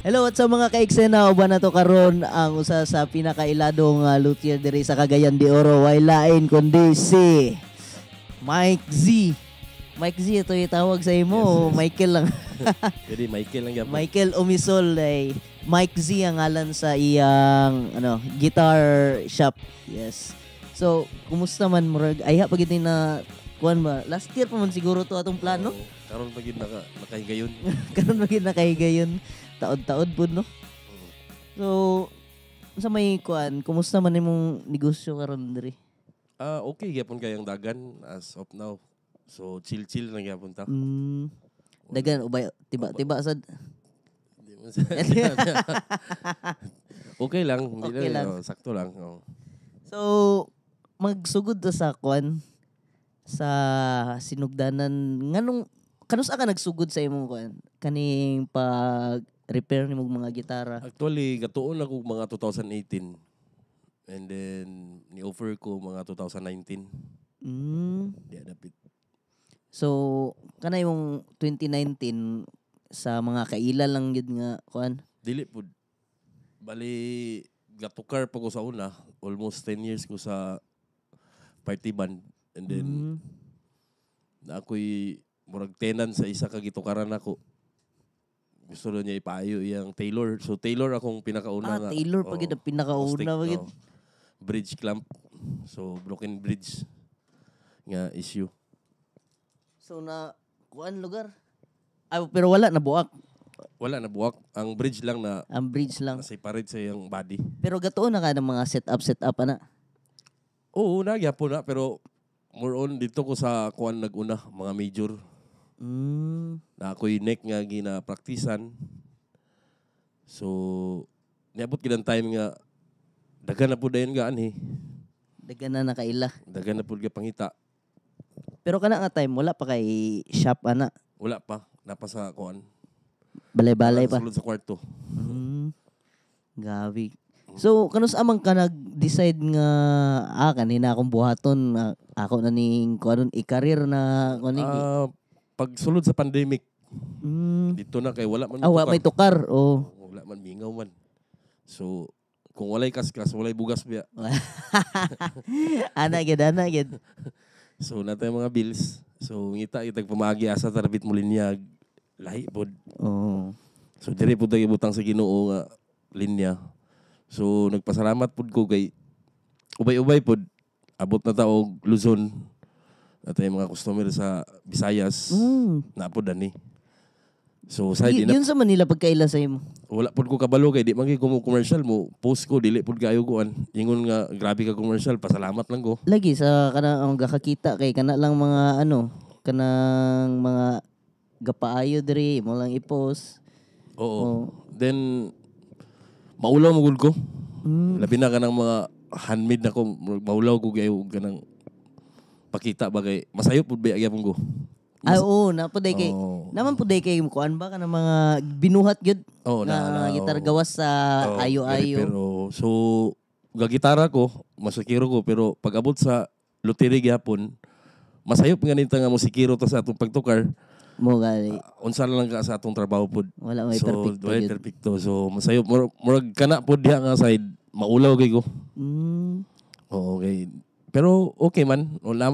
Hello at sa mga kaiksena uban na to karon ang usa sa pinakailadong luthier diri sa Cagayan de Oro way lain kundi si Mike Z. Mike Z ito itawag sa imo, Yes. Michael lang. Jadi Michael lang yapon. Michael Umisol ay Mike Z ang ngalan sa iyang guitar shop. Yes. So, kumusta man murag ayha pagid ni na kuan ba? Last year pa man siguro to atong plano. Karon pagid nakahigayon. Karon magid na kahigayon. Taod-taod pud no. So, sa may kuan, kumusta man imong negosyo karon diri? Okay gyapon kayang dagan as of now. So chill lang gyapon ta. Dagan ubay tiba-tiba sad. Hindi mo Okay lang, hindi Okay lang. sakto lang. Oh. So, magsugod ta sa kuan sa sinugdanan nganong kanus ka nagsugod sa imong kuan kaning pag repair nimong mga gitara. Actually, gatuon ako mga 2018. And then ni-offer ko mga 2019. Di adapit. So, kana yung 2019 sa mga kaila lang yun nga kuan. Dili pud. Bali gatukar pa ko sa una, almost 10 years ko sa party band. And then na ako'y murag tenant sa isa ka gitukaran ako. Gusto rin niya ipaayo iyang Taylor. So Taylor akong pinakauna nga. Taylor pagid ang pinakauna pagid. Bridge clamp. So broken bridge nga issue. So na kuan lugar. Pero wala na buak. Wala na buwak. Ang bridge lang na Ang bridge lang. separate sa iyang body. Pero gatuon na ka ng mga setup ana. Oo, nagyapo na. Pero more on dito ko sa kuan naguna. Mga major. Na ako'y neck nga gina-praktisan. So, niabot ginang time nga dagan na po dayon nga anhi. Dagan na nakaila. Dagan na po nga pangita. Pero kana nga time wala pa kay shop ana. Wala pa. Napa sa kuan. Balay-balay pa. Sulod sa kwarto. Gabi. So, kanus amang ka nag-decide nga kanina akong buhaton ako na ning kuanon i-career na kuning Pag sulod sa pandemic, dito na kay wala man wala may tukar. Wala man mingaw man. So, kung walay kaskas, walay bugas biya. Ana gid. So, natay mga bills. So, ngita itag pamagi asa tarabit mo linyag. Lahi pod. So, diri pod tayo butang sa Ginoo nga linya. So, nagpasalamat pod ko kay ubay-ubay pod. Abot na ta og Luzon. Natay mga customer sa Visayas. Na pod ani. So, sa Yun sa Manila pagkaila sa imo. wala pod ko kabalo kay di man ko commercial mo post ko dili pod kayo kuan ingon nga grabe ka commercial pasalamat lang ko Lagi sa kanang gakakita kay kana lang mga kanang mga gapaayo diri mo lang i-post. oo then maulaw mo gud ko labi na kanang mga handmade na ko maulaw ko kayo kanang pakita bagay masayo pod ba gyapon ko Oo, napuday kay naman puday kay kuan ba kana mga binuhat gyud na gitar gawas sa ayo-ayo. Pero so gagitara ko masikiro ko pero pag abot sa lutiri gyapon masayop nga nita nga musikiro ta sa atong pagtukar Mo gali. Unsa lang ka sa atong trabaho pod. Wala may so, perfecto. Wala perfecto. So masayop murag kana pod diha nga side maulaw kay ko. Oo, okay. Pero okay man. Wala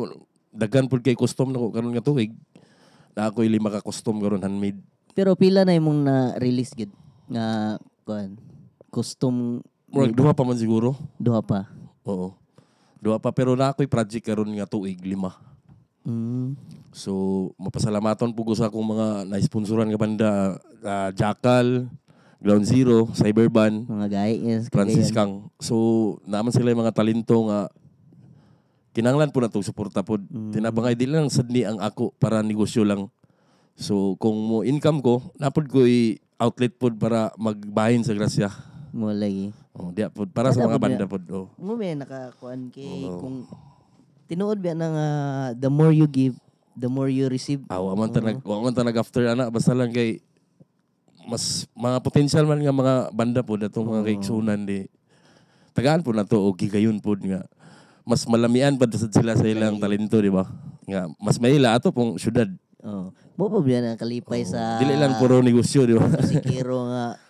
daghan pod kay custom nako karon nga tuig. Na ako'y 5 ka custom karon handmade. Pero pila na imong na-release gid nga kuan custom Murag duha pa man siguro. duha pa. Oo. Duha pa pero na ako'y project karon nga tuig 5. So mapasalamaton po ko sa akong mga na-sponsoran nga banda Jackal, Ground Zero, Cyberban, Mga guys, Francis Kang. So naman sila yung mga talento nga kinanglan po na itong suporta po. Tinabangay di lang sadni ang ako para negosyo lang. So kung mo income ko, napod ko outlet po para magbahin sa grasya. mo lagi. Diya po, para sa mga banda po. Mo may nakakuan kay kung tinuod ba nang the more you give, the more you receive. Wa man ta nag after ana basta lang kay mas mga potential man nga mga banda po datong mga kaiksunan di. Tagaan po na to o gigayon po nga mas malamian pa sila sa ilang talento, di ba? Nga, mas maila ato pong syudad. Mo pa biya na kalipay sa Dili lang puro negosyo, di ba? Sikiro nga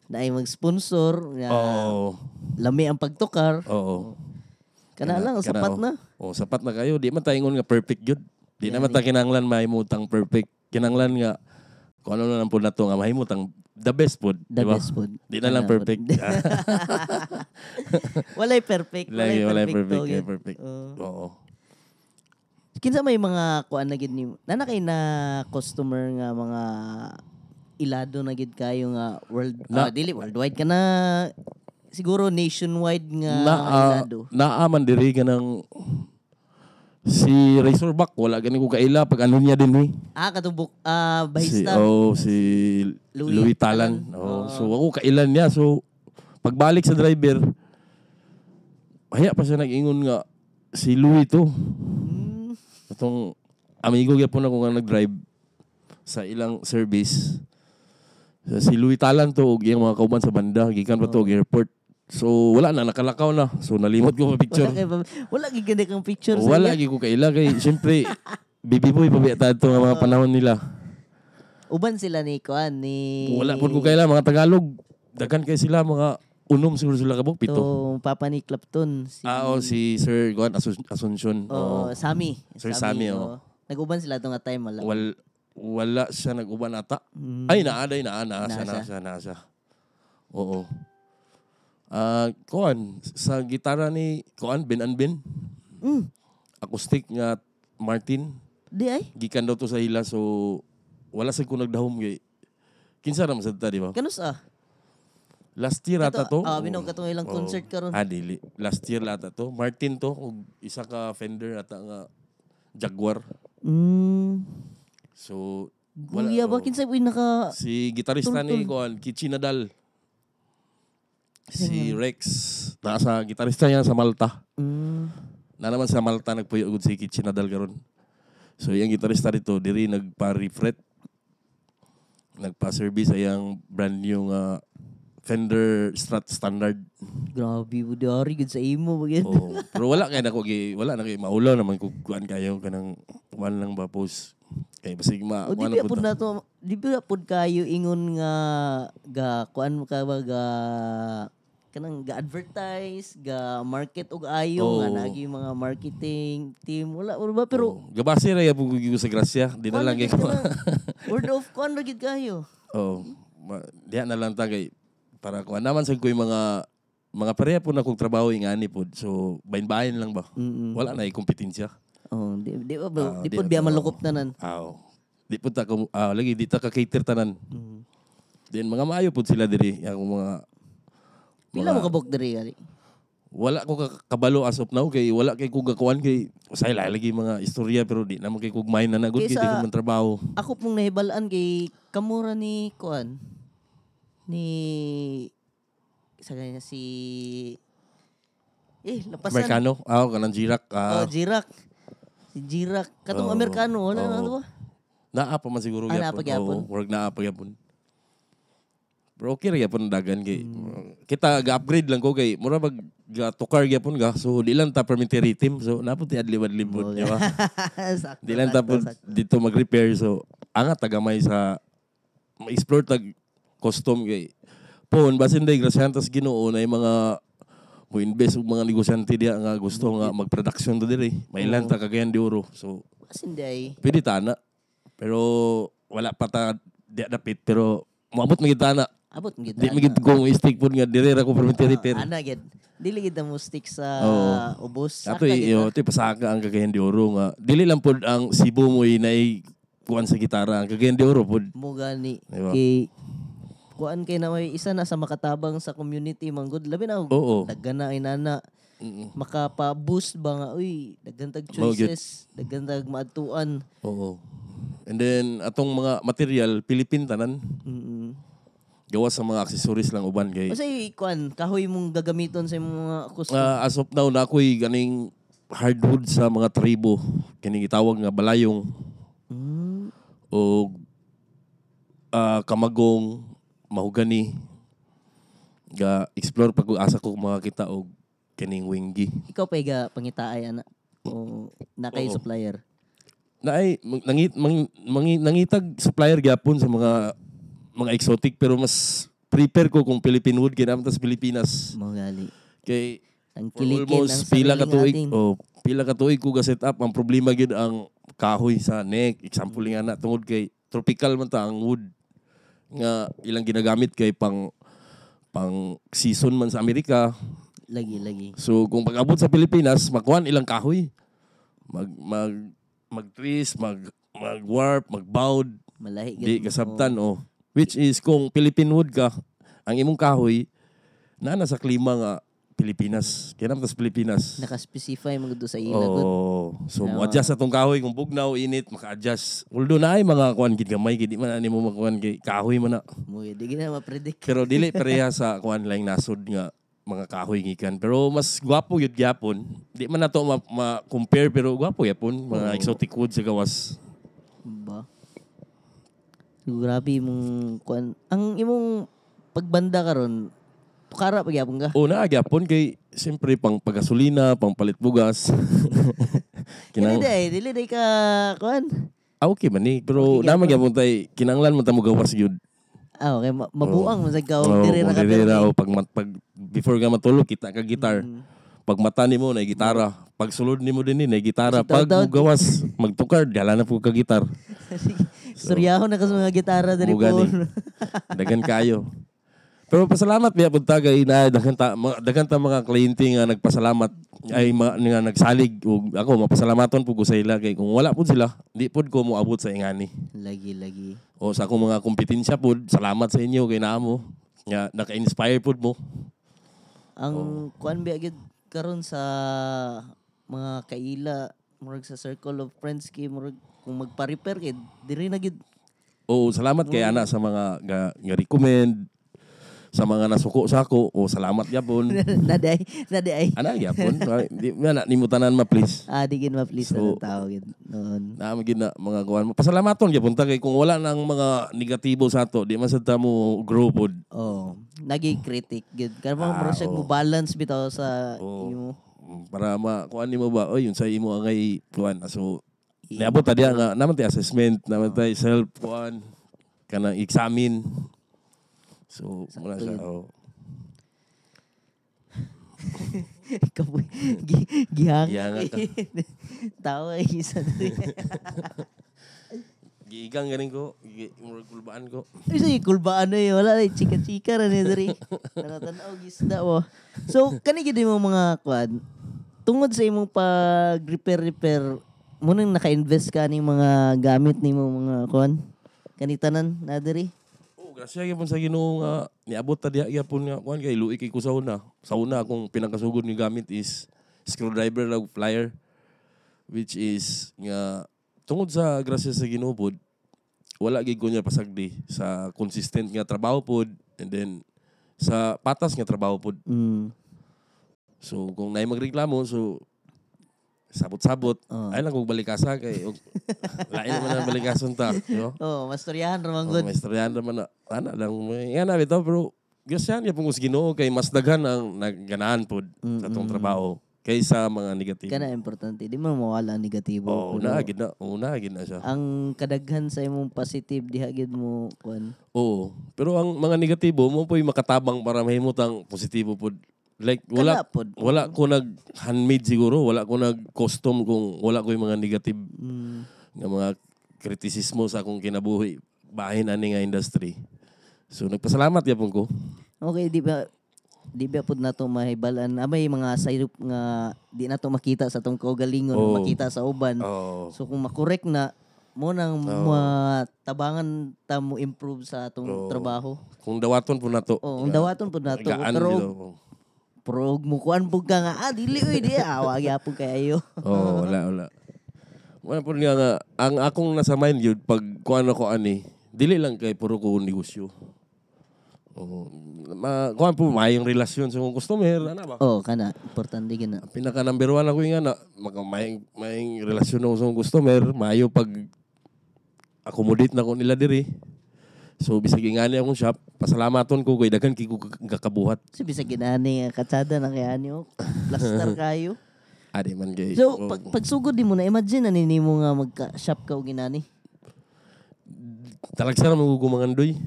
na ay mag-sponsor nga lami ang pagtukar. Oo. Kana lang sapat na. Sapat na kayo. Di man tayo ingon nga perfect jud. Di naman ta kinahanglan mahimutang perfect. Kinahanglan nga kung ano na lang po na to nga mahimutang the best food. The best food. Di na lang perfect. Walay perfect. Walay perfect. Oo. Kinsa may mga kuan na gid ni nana kay na customer nga mga ilado na gid kayo nga dili worldwide ka na siguro nationwide nga ilado. Naaman diri ka ng si Razorback wala gani ko kaila pag ano niya din katubok bahista. Si Louis Talan. So ako kailan niya. So pagbalik sa driver haya pa siya nag-ingon nga si Louis to. Itong amigo gyapon ako nga nag-drive sa ilang service. Si Louis Talan to og iyang mga kauban sa banda gikan pa to airport. So wala na nakalakaw na. So nalimot ko pa picture. Wala gyud gani kang picture sa wala gyud ko kaila kay syempre bibi boy pabiya to nga mga panahon nila. Uban sila ni kuan ni wala pud ko kaila mga Tagalog. Daghan kay sila mga unom siguro sila kabog pito. To Papa ni Clapton si Sir Juan Asuncion. Sami. Sir Sami. Nag-uban sila to nga time wala. Wala siya nag-uban ata. Ay naa siya. Oo. Kuan sa gitara ni Kuan Ben and Ben. Acoustic nga Martin. Di ay. Gikan daw to sa ila so wala sa ko nagdahom kay kinsa ra man sad ta di ba? Kanus Last year ata to. Binog katong ilang concert karon. Dili. Last year ata to. Martin to ug isa ka Fender ata nga Jaguar. So wala. Ba kinsa uy naka si gitarista ni Kuan Kichi Nadal. Si Rex nasa gitarista niya sa Malta. Na naman sa Malta nagpuyo gud si Kichi Nadal karon. So yung gitarista dito diri nagpa-refret. Nagpa-service ayang brand new Fender Strat Standard. Grabe mo dari gud sa imo bagay. Pero wala kay nako wala na kay maulaw naman kung kuan kayo kanang one lang ba post. Kay basig di pud na to, di ba pud kayo ingon nga kuan mo ka ba kanang ga-advertise, ga-market og ayo nga nagi mga marketing team wala ba pero gabase ra ya pug sa grasya, di na lang kay ko. Word of kuan ra gid kayo. Diha na lang ta kay para kuan naman sa koy mga pareha po na kong trabaho ingani po. So bayin-bayin lang ba. Wala na kompetensya. Di po biya malukop tanan. Di po ta lagi di ta ka cater tanan. Then mga maayo po sila diri ang mga pila mo kabok diri gali. Wala ko kabalo as of now kay wala kay ko gakuan kay usay lagi mga istorya pero di naman kay kog main na nagud kay di ko man trabaho. Ako pong nahibalaan kay kamura ni kuan ni isa ganyan si lapasan. Amerikano? Kanang Jirak. Jirak. Si Jirak. Katong Amerikano. Wala na ito. Naa pa man siguro gyapon. Work naa pa gyapon. Pero okay ra gyapon dagan kay kita ga-upgrade lang ko kay mura mag tukar gyapon ga. So di lang ta permitted team. So napud ti adliwan libot, di ba? Di lang ta dito mag-repair. So angat tagamay sa ma-explore tag custom kay pon basin day grasyan tas Ginoo na mga mo invest og mga negosyante diya nga gusto nga mag-production to diri. Mailan ta Cagayan de Oro. So basin day. Pwede tana. Pero wala pa ta dapit pero moabot magid tana. Abot magid. Di magid kong stick pud nga diri ra ko permit repair. Ana gid. Dili gid mo stick sa ubos. Ato pasaka ang Cagayan de Oro nga dili lang pud ang Cebu mo inay kuan sa gitara ang Cagayan de Oro pud. Mo gani kay kuan kay na may isa na sa makatabang sa community manggod labi na daghan na inana makapa-boost ba nga daghan tag choices daghan tag maadtuan. And then atong mga material Philippine tanan. Gawa sa mga accessories lang uban kay Kasi kuan kahoy mong gagamiton sa mga custom. As of now na ako'y ganing hardwood sa mga tribo kining gitawag nga balayong. O kamagong mahugani ga-explore pag asa ko mga kita og kining winggi. Ikaw pa ga pangitaay ana o na kay supplier. Naay nangitag supplier gyapon sa mga exotic pero mas prepare ko kung Philippine wood kinamit sa Pilipinas. Magali. Kay Ang for kilikin almost ang pila ka tuig. atin. Pila ka tuig ko ga set up. Ang problema gid ang kahoy sa neck. Example nga na tungod kay tropical man ta ang wood nga ilang ginagamit kay pang season man sa Amerika. Lagi. So kung pag-abot sa Pilipinas, makuan ilang kahoy. Mag-twist, mag-warp, mag-bowed. Malahi Di kasabtan Which is kung Philippine wood ka, ang imong kahoy na nasa klima nga Pilipinas. Kaya naman sa Pilipinas. Naka-specify mga doon sa ilagot. So mo-adjust atong kahoy kung bugnaw, init, maka-adjust. Although na ay mga kuan gid gamay gid man ani mo makuan kay kahoy man na. Muy di gina ma-predict. Pero dili pareha sa kuan lang nasod nga mga kahoy gikan. Pero mas gwapo yun gyapon. Di man nato ma-compare pero gwapo gyapon mga exotic wood sa gawas. Ba? So, grabe mong kuan. Ang imong pagbanda karon tukara pa gyapon ka. Na gyapon kay siyempre pang pagasolina, pang palit bugas. Dili day ka kuan. Okay man ni, pero okay, naman gyapon tay kinanglan man ta mo gawas gyud. Okay, mabuang man sa ka diri ra ka pag before ka matulog kita ka gitar. Pag mata nimo na gitara, pag sulod nimo din na gitara, pag mo gawas magtukar dala na po ka gitar. Suryaho na kas mga gitara diri po. Dagan kayo. Pero pasalamat biya pud tagay na dagan ta mga kliyente nga nagpasalamat ay nga nagsalig ug ako mapasalamatton pud ko sa ila kay kung wala pud sila di pud ko moabot sa ingani. Lagi. O sa akong mga kompetensya pud salamat sa inyo kay naamo nga naka-inspire pud mo. Ang kuan biya gid karon sa mga kaila murag sa circle of friends kay murag kung magpa-repair kay diri na gid. Salamat kay ana sa mga nga recommend sa mga nasuko sa ako, salamat yapon. Naday. Ana yapon. Di na nimo tanan ma-please. Di gid ma-please so, na tao gid noon. Naamo gid na mga kuan mo. Pasalamaton gyapon ta kay kung wala nang mga negatibo sa ato, di man sad ta mo grow pod. Nagi-critic gid. Kaya mo siya mo balance bitaw sa imo. Para kuan nimo ba, yun sa imo angay kuan. So niabot ta diya nga naman tay assessment, naman tay self kuan kanang examine. So, mula siya, Gihanga ka. Tawa ay isa doon. Giigang ganing ko. Kulbaan ko. Ay, kulbaan na yun. Wala, chika-chika na niya dari. Nakatanaw, gisda mo. So, kanigid mo mga kwan, tungod sa imong pag-repair, munang naka-invest ka ng mga gamit ni mo mga kwan? Kanitanan na dari? Grasya gyapon sa Ginoo nga niabot ta diha gyapon nga kuan kay luik kay ko sa una. Sa una akong pinakasugod ni gamit is screwdriver lag plier which is nga tungod sa grasya sa Ginoo pod wala gid ko niya pasagdi sa consistent nga trabaho pod and then sa patas nga trabaho pod. So kung naay magreklamo so sabot-sabot. Ay lang kong balikasa kay lain naman ang balikason ta. No? Mastoryahan raman good. Mastoryahan raman na. Ana lang. Yan na bitaw pero gasyan niya pong Ginoo kay mas daghan ang nagganahan po sa itong trabaho kaysa mga negatibo. Kana importante. Di mo mawala ang negatibo. Naagid na siya. Ang kadaghan sa imong positive, dihagid mo kuan. Pero ang mga negatibo mo po'y makatabang para mahimutang positibo po. Like, wala ko nag-handmade siguro. Wala ko nag-custom kung wala ko yung mga negative nga mga kritisismo sa akong kinabuhi. Bahin ani nga industry. So, nagpasalamat yapon ko. Okay, di ba po na ito mahibalan? May mga sayop nga di na ito makita sa itong kaugalingon, makita sa uban. So, kung makorek na, mo nang matabangan ta mo improve sa atong trabaho. Kung dawaton po na to. Kung dawaton po na to. Pero mo kuan po ka nga, dili oy di wag yapon kayo. Wala. Wala po nga ang akong nasa mind yun pag kuan ako ani, dili lang kay puro ko negosyo. Kuan po mayong relasyon sa customer ana ba? Kana importante gina. Pinaka number 1 ako yung ana, mayong relasyon ako sa customer, mayo pag accommodate na ko nila diri. So bisag ingani akong shop, pasalamaton ko kay daghan kay ko gakabuhat. So bisag ginani katsada na kay ani plaster kayo. Adi man kay. So pagsugod di mo na imagine na nimo nga magka-shop ka og ginani. Talagsa na magugumangan doy.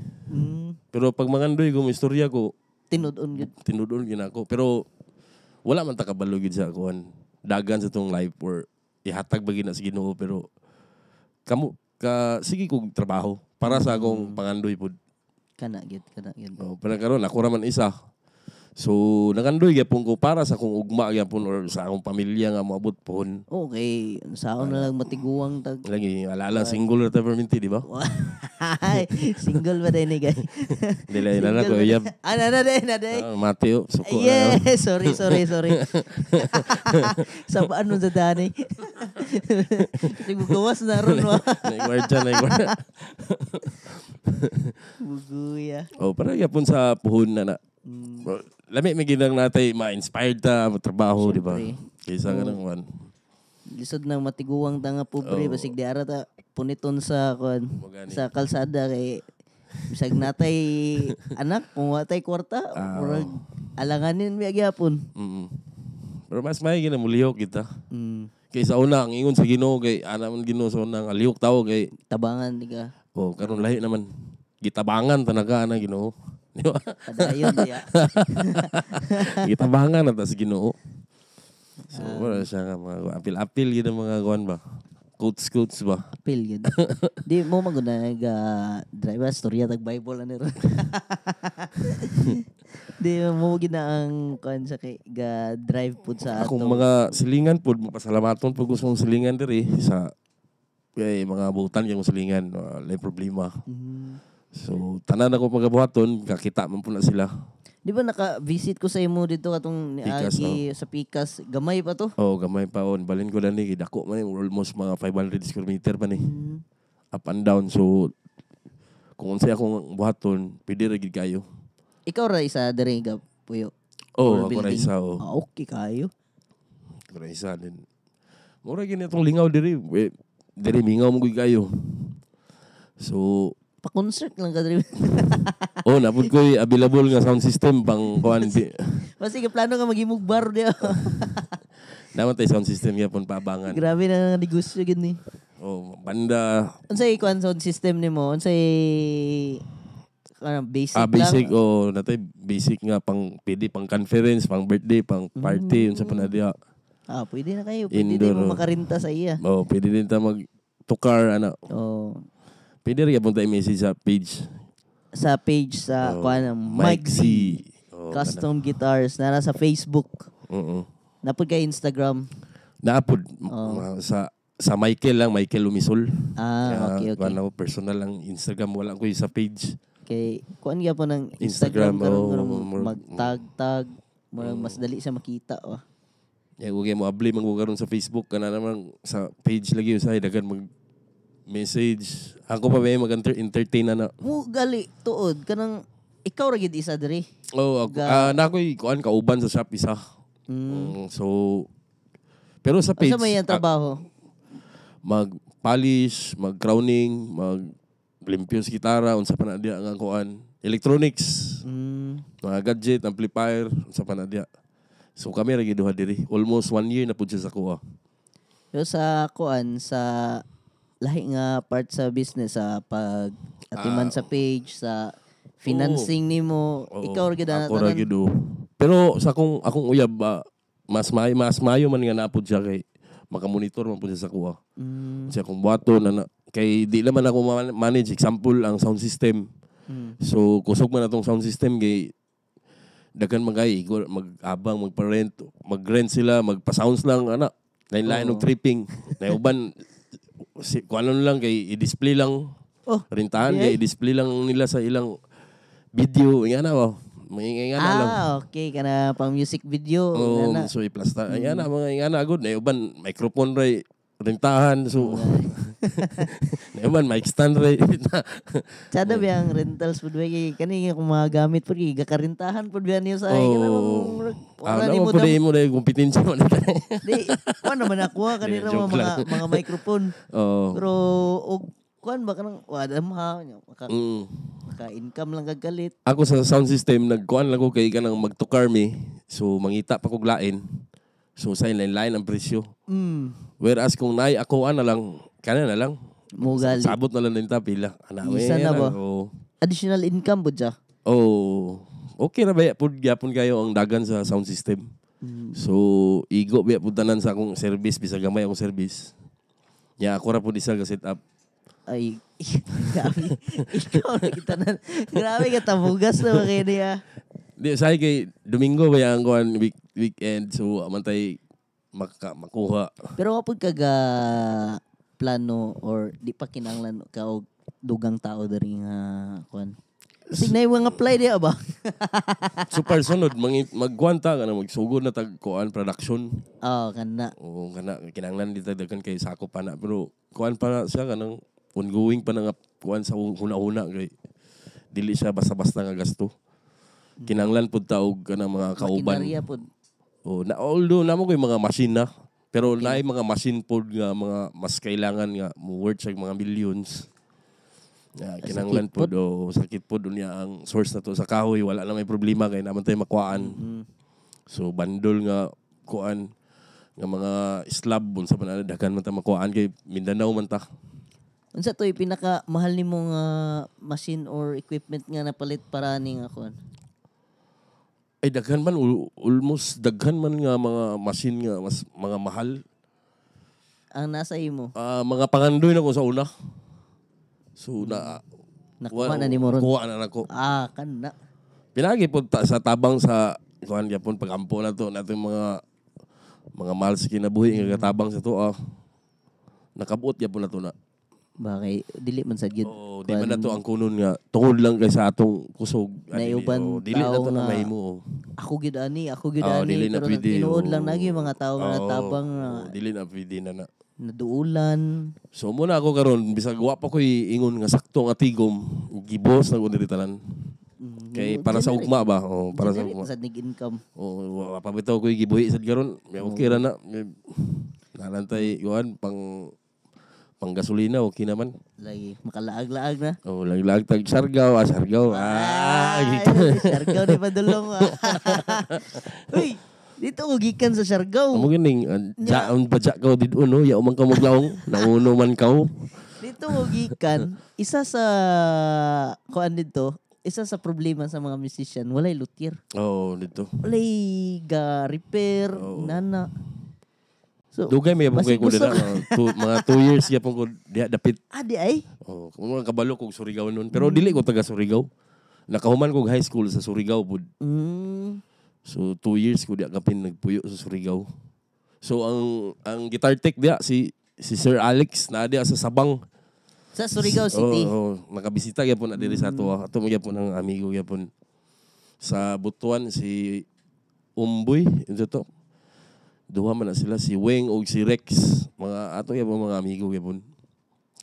Pero pag mangandoy ko, may istorya ko, Tinudon gid ako. Pero wala man ta kabalo gid sa kuan. Dagan sa tong life or ihatag ba gina sa Ginoo pero sige kog trabaho para sa akong pangandoy pud. Kana gid. Pero karon ako ra man isa. So, nakandoy gyapon ko para sa akong ugma gyapon or sa akong pamilya nga moabot pohon. Okay, saon na lang matiguang tag. Lagi alala single or permanente, di ba? Single ba din ni guy? Dili na ko yab. Ana na din. Mateo, suko. Yes, sorry. Sa ano sa dani? Siguro na ron mo. Naigwarda. Buguya. Para gyapon sa pohon na. Lami may ginang natay ma-inspired ta trabaho, di ba? Kaysa ka nang one. Lisod nang matiguang ta nga pobre basig di ara ta puniton sa sa kalsada kay bisag natay anak kung watay kwarta murag alanganin mi gyapon. Pero mas may ginamulihok kita. Kaysa una ang ingon sa Ginoo kay ana man Ginoo sa unang alihok tao kay tabangan di ka. Karon lahi naman gitabangan tanaga ana Ginoo. Di ba? Padayon diya. Gitabangan na ta sa Ginoo. So, wala siya nga mga apil-apil yun ang mga kuwan ba? Quotes ba? Apil yun. Di mo maguna drive storya tag Bible ano ron. Di mo gina ang kuwan sa kay ga drive pud sa ato. Akong mga silingan pud mapasalamaton pud gusto kong silingan diri sa kay mga butan yung silingan, wala problema. So, tanan ako pagabuhaton, kakita man po na sila. Di ba naka-visit ko sa imo dito katong ni Aki sa Pikas, gamay pa to? Gamay pa on. Balin ko lang ni dako man almost mga 500 square meter pa ni. Up and down. So, kung unsay akong buhaton, pwede ra gid kayo. Ikaw ra isa diri ga puyo. Ako ra isa. Okay kayo. Ako ra isa din. Mura gini itong lingaw diri. Diri mingaw mo gid kayo. So, pa-concert lang ka diri. Napod ko available nga sound system pang kuan. Basta plano ka maghimog bar diya. Naman tayo sound system yapon paabangan. Grabe na negosyo gid ni. Banda. Unsay kuan sound system nimo? Unsay basic basic lang? natay basic nga pang pwede pang conference, pang birthday, pang party unsa pa na diya. Pwede na kayo. Pwede din mo makarinta sa iya. Pwede din ta mag-tukar, ano. Pwede rin punta i-message sa page. Sa page sa Mike Z. Custom Guitars. Na nasa Facebook. Napod kay Instagram. Napod. Sa Michael lang, Michael Lumisol. Okay. Personal lang Instagram. Wala ko sa page. Okay. Kuan nga po ng Instagram. Mag-tag. Mas dali siya makita. Huwag mo abli magbugaron sa Facebook. Kana naman sa page lagi usay. Dagan message. Ako pa may mag-entertain na. Gali, tuod. Kanang, ikaw ragid isa diri. Ako. Nakoy kauban sa shop isa. So, pero sa page. Asa may yung trabaho? Mag-polish, mag-crowning, mag-limpios gitara, unsa pa na diya nga kuan. Electronics. Mga gadget, amplifier, unsa pa na diya. So kami ragid duha diri. Almost 1 year na pud siya sa kuha. Pero sa kuan, sa lahi nga part sa business sa pag-atiman sa page, sa financing nimo, ikaw ra gid ana tanan. Ako ra gid. Pero sa akong uyab mas mayo man nga napod siya kay makamonitor man pud siya sa kuha. Siya kung buhaton na kay di naman ako manage example ang sound system. So kusog man atong sound system kay daghan magay mag-abang mag-rent sila, magpa-sounds lang ana. Lain-lain og tripping. Na uban kung ano lang kay i-display lang. Rintahan kay i-display lang nila sa ilang video. Nga na lang. Okay. Kana pang music video. So i-plasta. Nga na, mga agad. Na uban, microphone ray. Rintahan. So, na uban, mic stand ray. Tsada ba yung rentals po ba? Kani kung mga gamit po, gakarintahan po ba niyo sa alam mo po mo na yung kompetensya mo. Di, kuan naman nakuha kanira mga microphone. Pero, kuan ba ka nang, maka-income lang kagalit. Ako sa sound system, nagkuan lang ko kay ka nang magtukar me. So, mangita pa kong lain. So, sa lain-lain ang presyo. Whereas kung naay ako na lang, kana na lang. Mugali. Sabot na lang din ta pila. Isa na ba? additional income po siya. Oh, okay na ba pud gyapon kayo ang dagan sa sound system. So igo ba pud tanan sa akong service bisag gamay akong service. Ya ako ra pud isa ka set up. Ay, grabe. Ikaw nakita na. Grabe ka tabugas na mga niya. Di say kay Domingo ba ang kuan weekend so amantay makuha. Pero kapag kaga plano or di pa kinanglan ka og dugang tao diri nga kuan. Signay mga apply diya ba? Super sunod magkuanta ka na magsugod na tag kuan production. Kana. Oo, kana kinanglan dito daghan kay sakop pa na pero kuan pa na siya kanang ongoing pa na nga kuan sa una-una kay dili siya basta-basta nga gasto. Kinanglan pud taog kanang mga kauban. Makinarya pud. Oh, na although namo koy mga machine na pero naay mga machine pod nga mga mas kailangan nga mo worth sa mga millions. Kinanglan po sakit po niya ang source na to sa kahoy wala na may problema kay naman tayo makuhaan. So bandol nga kuan nga mga slab sa panadagan man ta makuhaan kay Mindanao man ta. Unsa to pinaka mahal nimong machine or equipment nga napalit para ni nga kuan? Ay daghan man almost daghan man nga mga machine nga mas mga mahal. Ang nasa imo? Mga pangandoy na ko sa una. So nakuha na ni mo ron. Kuha na nako. Kana. Pinagi po sa tabang sa kuan gyapon pagampo na to nato mga mahal sa kinabuhi nga katabang sa to nakabuot gyapon na to na. Bakay dili man sad gyud. Di man na to ang kunon nga tungod lang kay sa atong kusog. Naiuban dili na to na mahimo. Ako gyud ani dili na pero pwede, tinuod lang nagi mga tawo nga natabang dili na pwede na. Naduulan. So muna ako karon bisag wa pa koy ingon nga sakto nga tigom gibos na ko diri tanan. Kay para sa ugma ba? Para sa ugma. Sa income. Wa pa bitaw koy gibuhi sad karon. Okay ra na. Nalantay yuan pang gasolina okay naman. Lagi makalaag-laag na. Lag-lag tag Siargao, Siargao. Siargao ni padulong. Uy, dito ko gikan sa Siargao. Amo gining jaon badya ka didto no, ya man ka maglaong, nauno man ka. Dito ko gikan, isa sa kuan dito, isa sa problema sa mga musician, walay luthier. Dito. Walay ga repair, nana. So, dugay may yapon ko dira mga 2 years yapon ko diha dapit. Di ay? Kung mga kabalo kog Surigao noon, pero dili ko taga Surigao. Nakahuman kog high school sa Surigao pud. So 2 years ko diha kapin nagpuyo sa Surigao. So ang guitar tech diha si Sir Alex na diha sa Sabang. Sa Surigao City. Nakabisita gyapon na diri sa ato. Ato mo gyapon ang amigo gyapon. Sa Butuan si Umboy, ito to. Duha man na sila si Weng o si Rex. Mga ato gyapon mga amigo gyapon.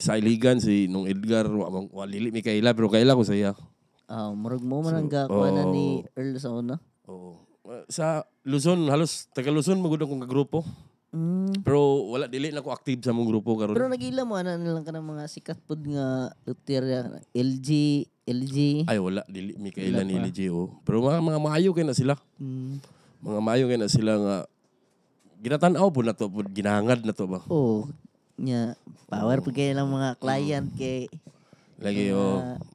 Sa Iligan si Nung Edgar, walili mi kaila pero kaila ko saya. Murag mo man ang gakuanan ni Earl sa una. Sa Luzon, halos taga Luzon magud akong grupo. Pero wala dili na ko active sa mong grupo karon. Pero nagila mo ana lang ka ng mga sikat pud nga luthier LG. Ay wala dili mi kaila ni LG Pero mga maayo kay na sila. Mga maayo kay na sila nga ginatan-aw po na to, ginahangad na to ba? Nya power pud kay lang mga client kay lagi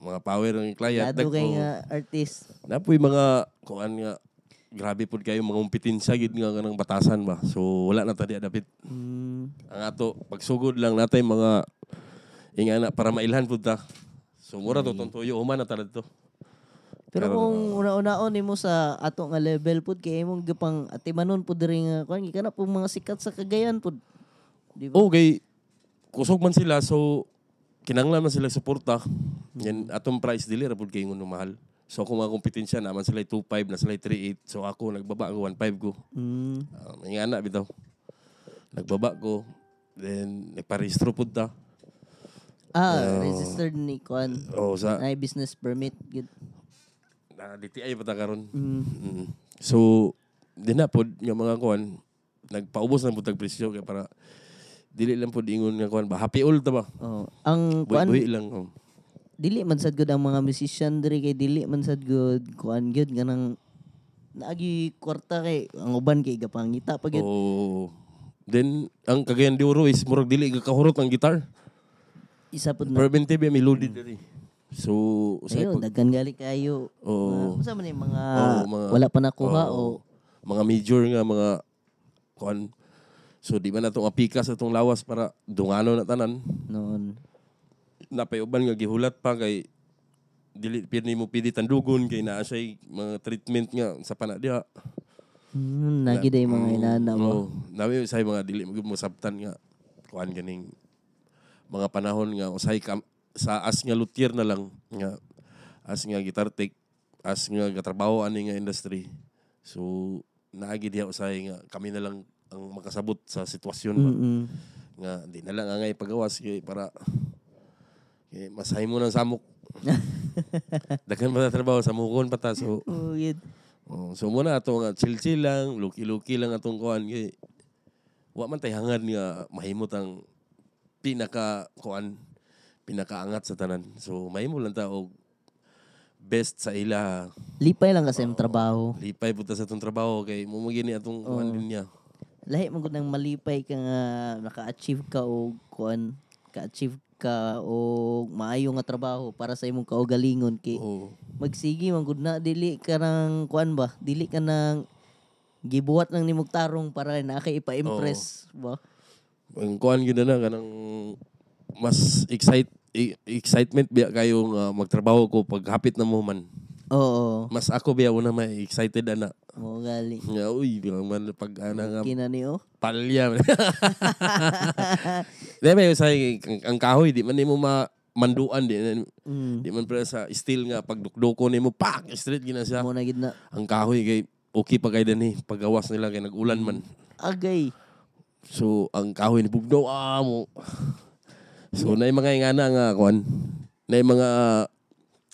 mga power ng client. Lado kay nga artist. Napoy mga kuan nga grabe pud kayo mga umpitensya gid nga kanang batasan ba. So wala na ta di dapit. Ang ato pagsugod lang natay mga ingana para mailhan pud ta. So mura to tuntuyo human na ta dito. Pero kung una-unaon nimo sa ato nga level pud kay imong gipang atimanon pud diri nga kuan kana pud mga sikat sa Cagayan pud. Di ba? Okay. Kusog man sila so kinanglan man sila suporta. Yan atong price dili ra pud kay ngono mahal. So kung mga kompetensya naman sila 2.5 na sila 3.8. So ako nagbaba ko 1.5 ko. May anak bitaw. Nagbaba ko. Then nagparehistro pud ta. Registered ni kuan. Sa ay business permit gid. DTI pa ta karon. So din na pod nga mga kuan nagpaubos na pud tag presyo kay para dili lang pud ingon nga kuan ba happy all ta ba. Ang kuan buhi lang. Dili man sad gud ang mga musician diri kay dili man sad gud kuan gud ganang naagi kwarta kay ang uban kay gapangita pa gud. Then ang Cagayan de Oro is murag dili gakahurot ang gitar. Isa pud na. Preventive may loaded diri. So usay Ayun, daghan gali kayo. Unsa man yung mga wala pa nakuha o mga major nga mga kuan. So di man natong apika sa atong lawas para dungano na tanan. noon. Napayuban nga gihulat pa kay dili pini mo pili tandugon kay naa say mga treatment nga sa pana diha. Nagi day mga inana mo. Nabi say mga dili mo sabtan nga kuan ganing mga panahon nga usay sa as nga luthier na lang nga as nga guitar tech as nga gatrabaho ani nga industry. So naagi diha usay nga kami na lang ang makasabot sa sitwasyon ba. Nga di na lang angay pagawas kay para kay masahay mo ng samok. Daghan pa trabaho sa mukon pata so. So muna ato nga chill-chill lang, luki-luki lang atong kuan kay wa man tay hangad nga mahimot ang pinakaangat sa tanan. So mahimo lang ta og best sa ila. Lipay lang kasi ang trabaho. Lipay puta sa atong trabaho kay mo gini atong kuan linya. Lahi man gud nang malipay ka nga naka-achieve ka og kuan, ka-achieve ka og maayo nga trabaho para sa imong kaugalingon kay magsigi man gud na dili ka nang kuan ba, dili ka nang gibuhat lang nimog tarong para na kay ipa-impress ba. Ang kuan gyud na kanang mas excitement biya kayo nga magtrabaho ko pag hapit na mo man. Oo. Mas ako biya una may excited ana. Mo gali. Nga uy, man pag ana nga kinani palya. Debe say ang kahoy di man nimo manduan di man para sa steel nga pag dukdoko nimo pak straight gina siya. Mo na gid na. Ang kahoy kay okay pa kay dinhi pagawas nila kay nag-ulan man. Agay. So ang kahoy ni bugnaw mo. So na mga ingana nga kuan. Na mga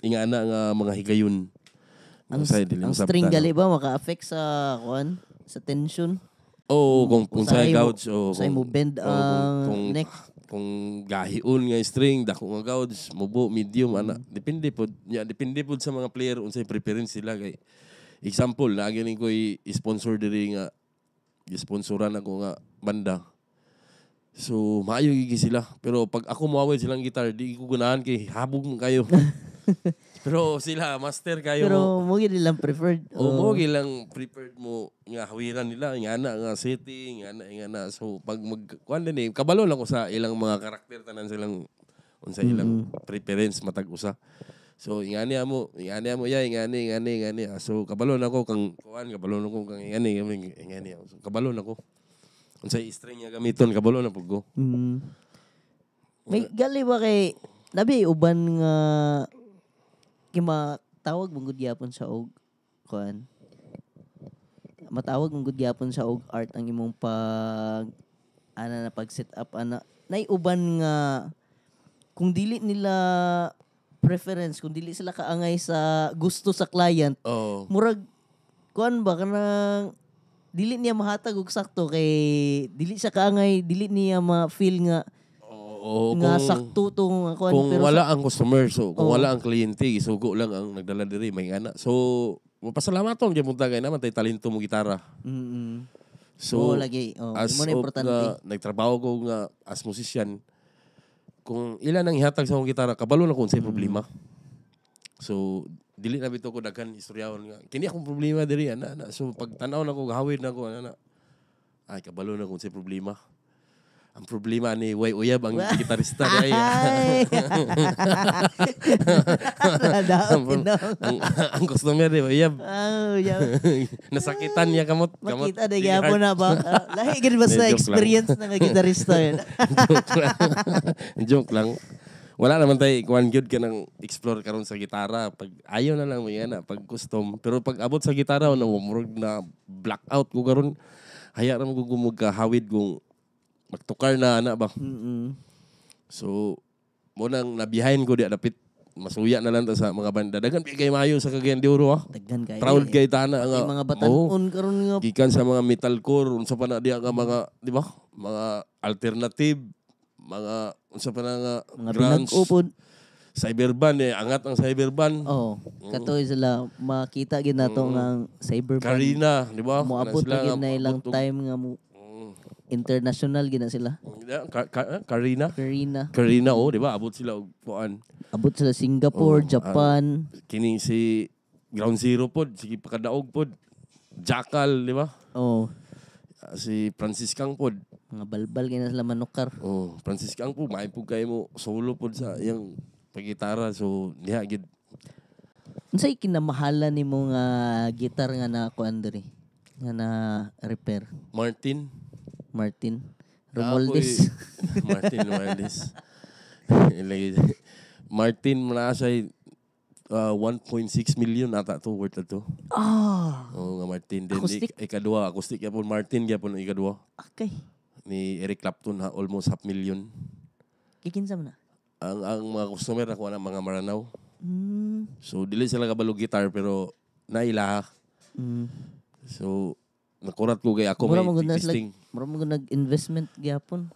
ingana nga mga higayon. Ang string gali ba maka-affect sa kuan, sa tension? Kung sa gouge sa mo bend ang neck. Kung gahion nga string dako nga gouge, mubo, medium ana. Depende pod sa mga player unsay preference sila kay example na gani ko i-sponsor diri nga i-sponsoran ako nga banda. So maayo gigi sila pero pag ako moaway silang gitar di ko ganahan kay habog man kayo. Pero sila master kayo. Pero mo gid lang preferred. Mo gid lang preferred mo nga hawiran nila ingana nga setting ingana. So pag kuan din kabalo lang ko sa ilang mga karakter tanan silang unsa ilang preference matag usa. So ingani amo ya ingani. So kabalo nako kang kuan kabalo nako kang ingani. So kabalo nako. Unsay string nga gamiton kabalo na pud ko. May gali ba kay labi uban nga matawag mong gyapon sa og kuan. Matawag mong gyapon sa og art ang imong pag set up ana. Nay uban nga kung dili nila preference, kung dili sila kaangay sa gusto sa client. Murag kuan ba kanang dili niya mahatag og sakto kay dili siya kaangay, dili niya ma-feel nga nga sakto tong kuan kung pero wala ang customer so kung wala ang kliyente isugo lang ang nagdala diri may ana. So mapasalamaton gyud punta kay naman tay talento mo gitara. So lagi mo na importante. Nagtrabaho ko nga as musician kung ilan ang ihatag sa akong gitara kabalo na ko unsay problema. So dili na bitaw ko daghan istoryahon nga kini akong problema diri ana. So pag tan-aw na ko gahawid na ko ana. Ay kabalo na ko unsay problema. Ang problema ni Way Uyab ang gitarista ay ang customer ni Uyab. Nasakitan niya kamot. Makita na gyapon na ba? Lahi gid basta experience na nga gitarista yun. Joke lang. Wala naman tayo kuan gyud ka nang explore karon sa gitara pag ayaw na lang may ana pag custom pero pag abot sa gitara na murag na blackout ko karon haya ra mo gumug ka hawid kung magtukar na ana ba. So mo nang nabihain ko di dapit masuya na lang ta sa mga banda. Daghan kay maayo sa Cagayan de Oro Daghan kay. Proud kay ta na nga mga batan-on karon nga gikan sa mga metalcore unsa pa na diha nga mga di ba? Mga alternative, mga unsa pa na nga mga binag-upod. Cyberband angat ang cyberband. Katoy sila makita gid nato nga cyberband. Karina, di ba? Moabot gid na ilang time nga mo international gina sila. Karina. Karina. Karina, di ba? Abot sila og kuan. Abot sila Singapore, Japan. Kini si Ground Zero pod, sige pakadaog pod. Jackal, di ba? Oh. Si Francis Kang pod. Mga balbal gina sila manukar. Oh, Francis Kang po, maipog kayo mo solo pod sa iyang pagitara. So, diha gid. Unsay kinamahalan nimo nga gitar nga na kuan diri? Nga na repair? Martin Romualdez. Martin Romualdez. Martin muna siya 1.6 million ata to worth na to. Oo nga Martin. Then Acoustic? Ikadua, acoustic yapon Martin yapon ang ikadua. Okay. Ni Eric Clapton almost $500,000. Kikinsa man na? Ang mga customer ako na mga Maranao. So dili sila kabalo guitar pero nailaha. So nakurat ko kay ako may testing. Mura mo nag-investment gyapon.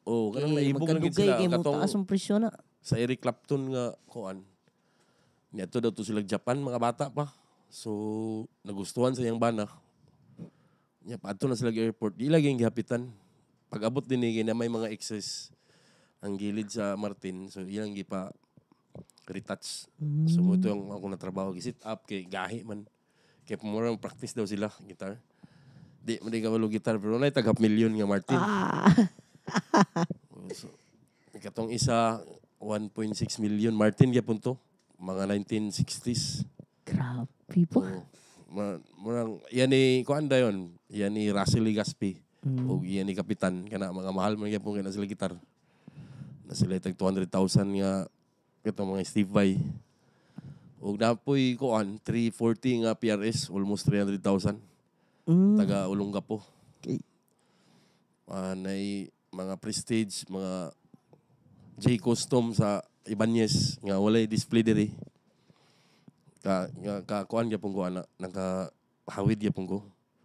Oh, kanang naibog lang gid sila katong asong presyo na. Sa Eric Clapton nga kuan. Niadto daw to sila Japan mga bata pa. So nagustuhan sa iyang bana. Nya paadto na sila airport. Di lagi gihapitan. Pag-abot din ni na may mga excess ang gilid sa Martin. So ilang gipa retouch. So mo ito yung ako na trabaho gisit up kay gahi man. Kaya pumurang practice daw sila gitar. Di man ka malo gitar pero nay tag $500,000 nga Martin. So katong isa 1.6 million Martin gyapon to. Mga 1960s. Grabe po. Murang yan ni kuan dayon. Yan ni Russell Legaspi. O yan ni Kapitan kana mga mahal man gyapon kana sila gitar. Na sila tag 200,000 nga katong mga Steve Vai. O napoy kuan 340 nga PRS almost 300,000. Taga Olongapo. Okay. Nay mga Prestige, mga J Custom sa Ibanez nga walay display diri. Ka kuan gyapon ko ana, naka hawid gyapon ko.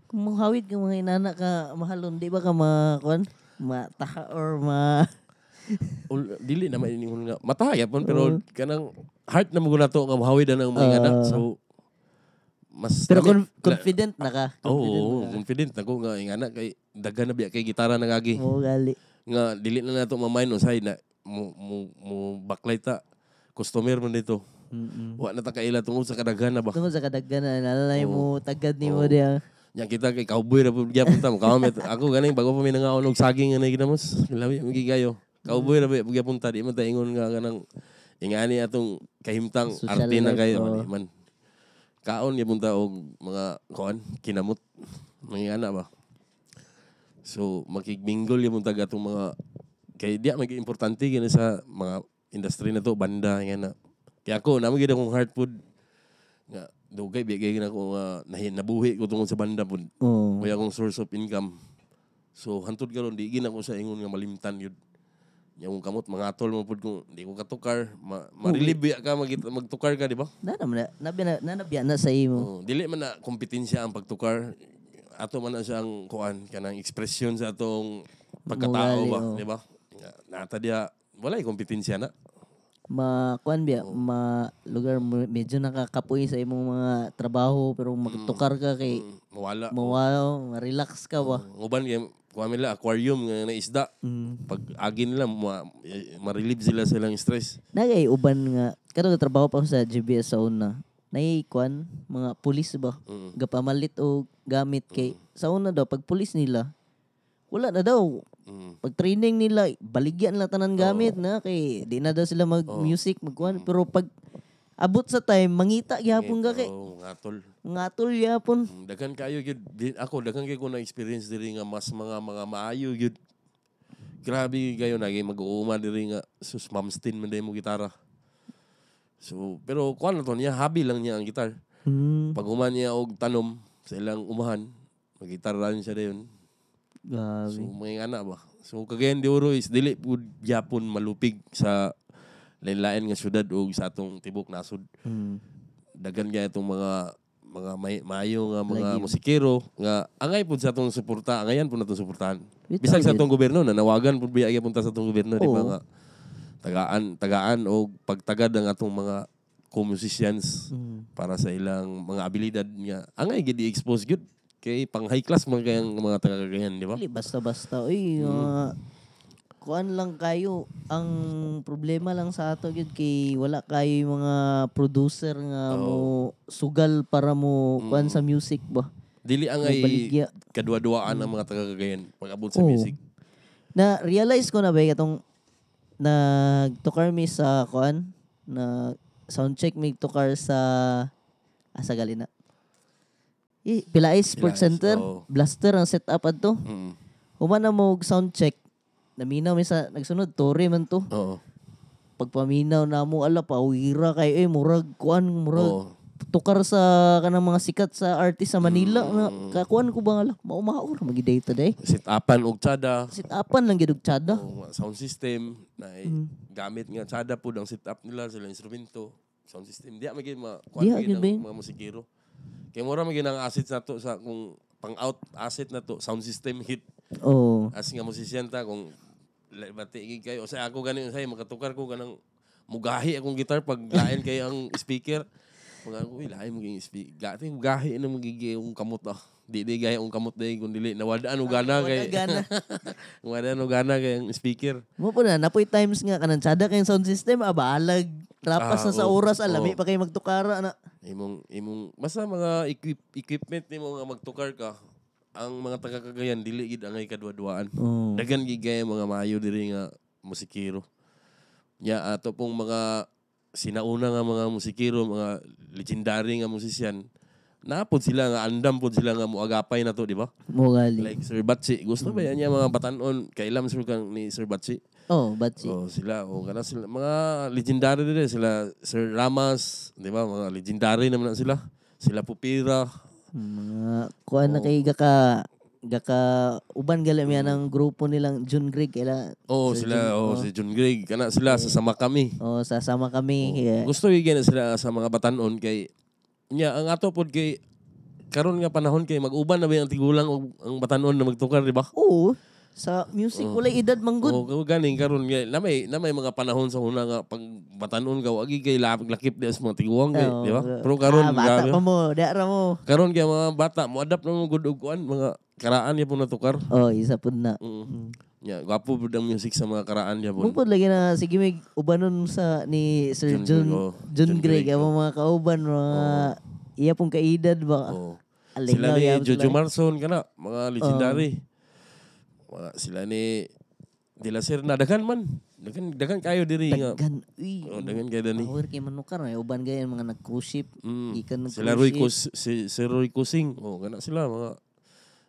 Kung manghawid ka mga inana ka mahalon, di ba ka kuan? Mataha or dili na mainingon nga mataya pon pero kanang heart na mo na to nga mahawid ang mga anak. So mas pero confident na ka. Confident ako nga ingana kay daghan na biya kay gitara nangagi. Oo gali. Nga dili na nato mamain unsay na mo backlight ta customer man dito. Wa na ta kaila tungod sa kadaghan na ba. Tungod sa kadaghan na nalalay mo tagad nimo diya. Nya kita kay cowboy ra pud gyapon ta mo kamit. Ako ganing bago pa mi nangaon og saging nga ginamos. Labi mo gigayo. Cowboy ra pud gyapon ta di man ta ingon nga kanang ingani atong kahimtang social arte na kayo man. Kaon gyapon ta og mga kuan kinamot. Mangingana ba. So makigmingle gyapon ta atong mga kay diya maging importante gina sa mga industry na to banda nga na. Kaya ako namo gid akong heart food nga dugay bigay gina ko nga nabuhi ko tungod sa banda pud. Kaya akong source of income. So hantod karon di gina ko sa ingon nga malimtan yun. Yung kamot mangatol mo pud kung di ko katukar, ma-relieve ka magtukar ka di ba? Nanabya na sa imo. Dili man na kompetensya ang pagtukar. Ato man na siyang kuan kanang ekspresyon sa atong pagkatao ba, di ba? Nata dia walay kompetensya na. Kuan biya, lugar medyo nakakapoy sa imong mga trabaho pero magtukar ka kay mawala, ma-relax ka ba. Uban kay kuan nila aquarium nga na isda. Pag agi nila ma-relieve sila sa ilang stress. Nagay uban nga kato trabaho pa ako sa GBS sa una. Nay kuan mga pulis ba gapamalit o gamit kay sa una daw pag pulis nila wala na daw pag training nila baligyan lang tanan gamit na kay di na daw sila mag-music magkuan pero pag abot sa time mangita gyapon ka kay ngatol gyapon daghan kayo gyud ako daghan kay ko na experience diri nga mas mga maayo gyud grabe kayo nagay mag-uuma diri nga sus mamstin man day mo gitara. So, pero kuan na to niya, hobby lang niya ang gitar. Pag human niya og tanom sa ilang umahan, mag-gitaran siya dayon. So, may anak ba? So, kagayan di oro is dili pud gyapon malupig sa lain-lain nga syudad o sa atong tibok nasud. Dagan kaya itong mga maayo nga mga musikero nga angay pud sa atong suporta, angayan pud natong suportahan. Bisag sa atong gobyerno nanawagan pud biya punta sa atong gobyerno di ba nga tagaan o pagtagad ang atong mga co-musicians para sa ilang mga abilidad nga angay gid i-expose gyud Kay pang high class man kayang mga taga-Cagayan, di ba? Dili basta-basta. Uy, kuan lang kayo. Ang problema lang sa ato gyud kay wala kayo yung mga producer nga mo sugal para mo kuan sa music ba. Dili ang Mo ay baligya. kadwa-duaan ang mga taga-Cagayan pag-abot sa music. Na realize ko na ba itong nagtukar mi sa kuan na soundcheck mi tukar sa asa gali na. Pilay Sports Center, Blaster ang setup adto. Human na mo soundcheck. Naminaw mi sa nagsunod tore man to. Oo. Pagpaminaw na mo ala pawira kay murag kuan murag tukar sa kanang mga sikat sa artist sa Manila na kakuan ko ba ala maumaor magi day to day. Sit-upan og tsada. Sit-upan lang gid og tsada. Sound system na gamit nga tsada pud ang sit-up nila sila instrumento. Sound system di magi mga musikero. Kay mura magi nang asset nato sa kung pang-out asset na to sound system hit. As nga musician ta kung bati kayo sa ako ganin say makatukar ko kanang mugahi akong gitar pag lain kay ang speaker. Mga ko lain mo ging speaker. Gati mugahi na magigi yung kamot Di gaya yung kamot day kun dili nawadaan og gana kay. Nawadaan og gana kay ang speaker. Mo po na napoy times nga kanang tsada kay sound system abalag rapas na sa oras alami pa kay magtukara na. Imong basta mga equipment nimo nga magtukar ka. Ang mga taga-Cagayan dili gid angay kadwa-duaan. Dagan gid gaya mga maayo diri nga musikero. Nya ato pong mga sinauna nga mga musikero, mga legendary nga musician. Napod sila nga andam pod sila nga moagapay na to, di ba? Mogali. Like Sir Batsi. Gusto ba yan niya mga batanon kailam sir kang ni Sir Batsi? Batsi. Sila kana sila mga legendary din sila Sir Ramas, di ba? Mga legendary naman na sila. Sila Pupira. Mga kuan na kay gaka uban gali mi ang grupo nilang John Greg kaila. Si John Greg kana sila sasama kami. Sasama kami. Gusto igyan sila sa mga batanon kay nya ang ato pod kay karon nga panahon kay mag-uban na ba ang tigulang ang batanon na magtukar, di ba? Oo. Sa music walay edad manggod. Ganing karon nga na may mga panahon sa una nga pag batanon ka wagi kay lakip di as mga tiguang di ba? Pero karon bata pa mo, dara mo. Karon kay mga bata mo adapt na mo gud og kuan mga karaan niya po natukar. Isa pud na. Yeah, gwapo pud ang music sa mga karaan niya po. Mupod lagi na sige mig ubanon sa ni Sir John Greg ang mga kauban mga iya pong kaedad ba. Sila ni Jojo Marson kana mga legendary. Sila ni De La Serna dagan man. Dagan kayo diri nga. Dagan kayo dani. Power kay manukar uban gaya mga nag-cruise ship. Gikan sila si Roy Cusing. Kana sila mga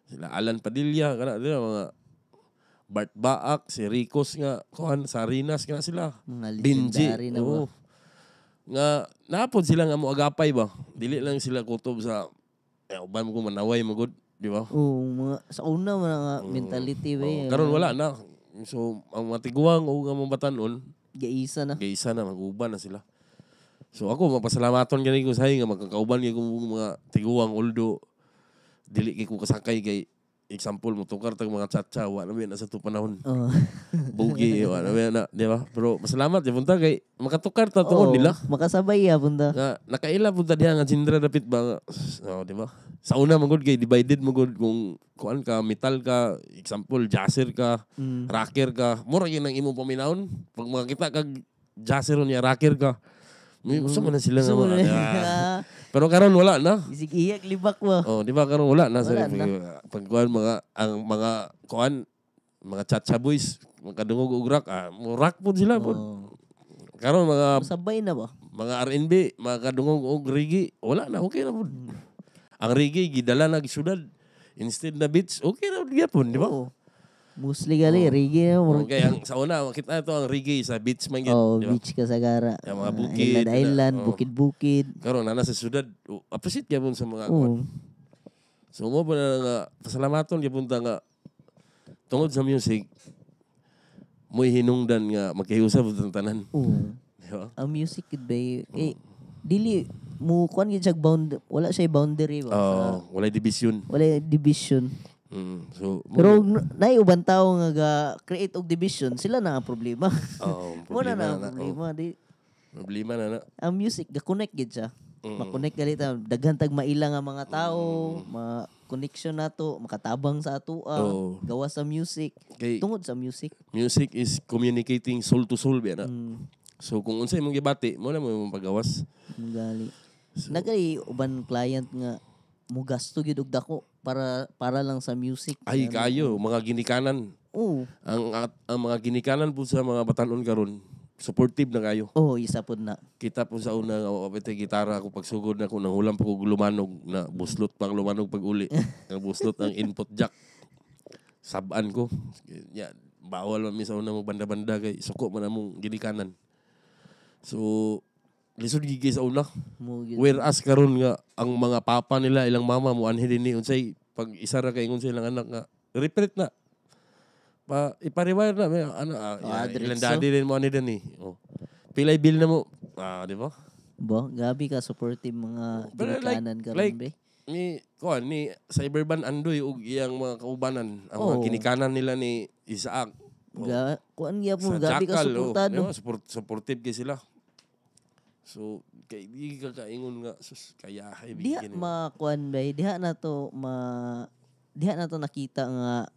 sila Alan Padilla kana dira mga Bart Baak, si Ricos nga kuan Sarinas kana sila. Benji na nga napod sila nga mo agapay ba. Dili lang sila kutob sa uban mo ko manaway magud. Di ba? Mga sa una mga mentality ba. Karon wala na. So ang mga tiguang o nga mga batanon gaisa na mag-uban na sila. So ako mapasalamaton gani ko sa nga magkakauban gyud kong mga tiguang although dili kay ko kasakay kay example mo tukar tag mga chatcha wa na na sa to panahon. Bugi wa na di ba? Pero masalamat ya punta kay makatukar ta tuon nila. Makasabay ya punta. Nakaila punta diha nga Jindra dapit ba? Di ba? Sa una magud kay divided magud kung kuan ka metal ka, example jazzer ka, rocker ka. Mura gyud ang imong paminahon. Pag makakita kag jazzer niya rocker ka. Gusto mo na sila nga. Pero karon wala na. Isig iyak libak mo. Di ba karon wala na sa pag kuan mga kuan mga cha-cha boys, magkadungog og rock, rock pud sila pud. Karon mga sabay na ba? Mga R&B, mga kadungog og reggae, wala na, okay na pud. Ang reggae gidala na syudad instead na beach, okay na gyapon, di ba? Mostly gali reggae na mo. Okay, ang sa una makita ito ang reggae sa beach man gyud, di ba? Beach ka sa gara. Yung mga bukid, island, bukid-bukid. Karon na sa syudad, appreciate gyapon sa mga kuan. So mo pa na nga pasalamaton gyapon ta nga tungod sa music mo'y hinungdan nga magkahiusap ang tanan. Di ba? Ang music gud ba dili mo kuan gyud siya wala siya boundary ba. Wala division. Wala division. So pero nay uban tawo nga create og division, sila na ang problema. Muna na ang problema di. Problema na. Ang music ga connect gid siya. Ma-connect gali ta daghan tag maila nga mga tao, connection nato, makatabang sa ato, gawa sa music. Tungod sa music. Music is communicating soul to soul ba na. So kung unsay imong gibati, mo na mo pagawas. Gali. Nagay uban client nga mo gasto gyud og dako para lang sa music. Ay kayo, mga ginikanan. Oo. Ang mga ginikanan po sa mga batanon karon, supportive na kayo. Isa pod na. Kita po sa una nga wapit gitara ako pagsugod na ko nang hulam pa ko lumanog na buslot pang lumanog pag uli. Ang buslot ang input jack. Saban ko. Ya, bawal man mi sa una mo banda-banda kay suko man among ginikanan. So lisod gigi sa una. Whereas karon nga ang mga papa nila ilang mama mo anhi dinhi unsay pag isa ra kay ingon sa ilang anak nga repeat na. Ipariwire na ilang daddy din mo ani din pilay bill na mo. Di ba? Gabi ka supportive mga ginikanan karon be. Ni Cyberban Andoy ug iyang mga kaubanan ang mga ginikanan nila ni Isaac. Kuan gyapon gabi ka suportado. Supportive kay sila. So kay di ka kaingon nga sus kaya hay bigyan. Diha makuan bay, diha na to nakita nga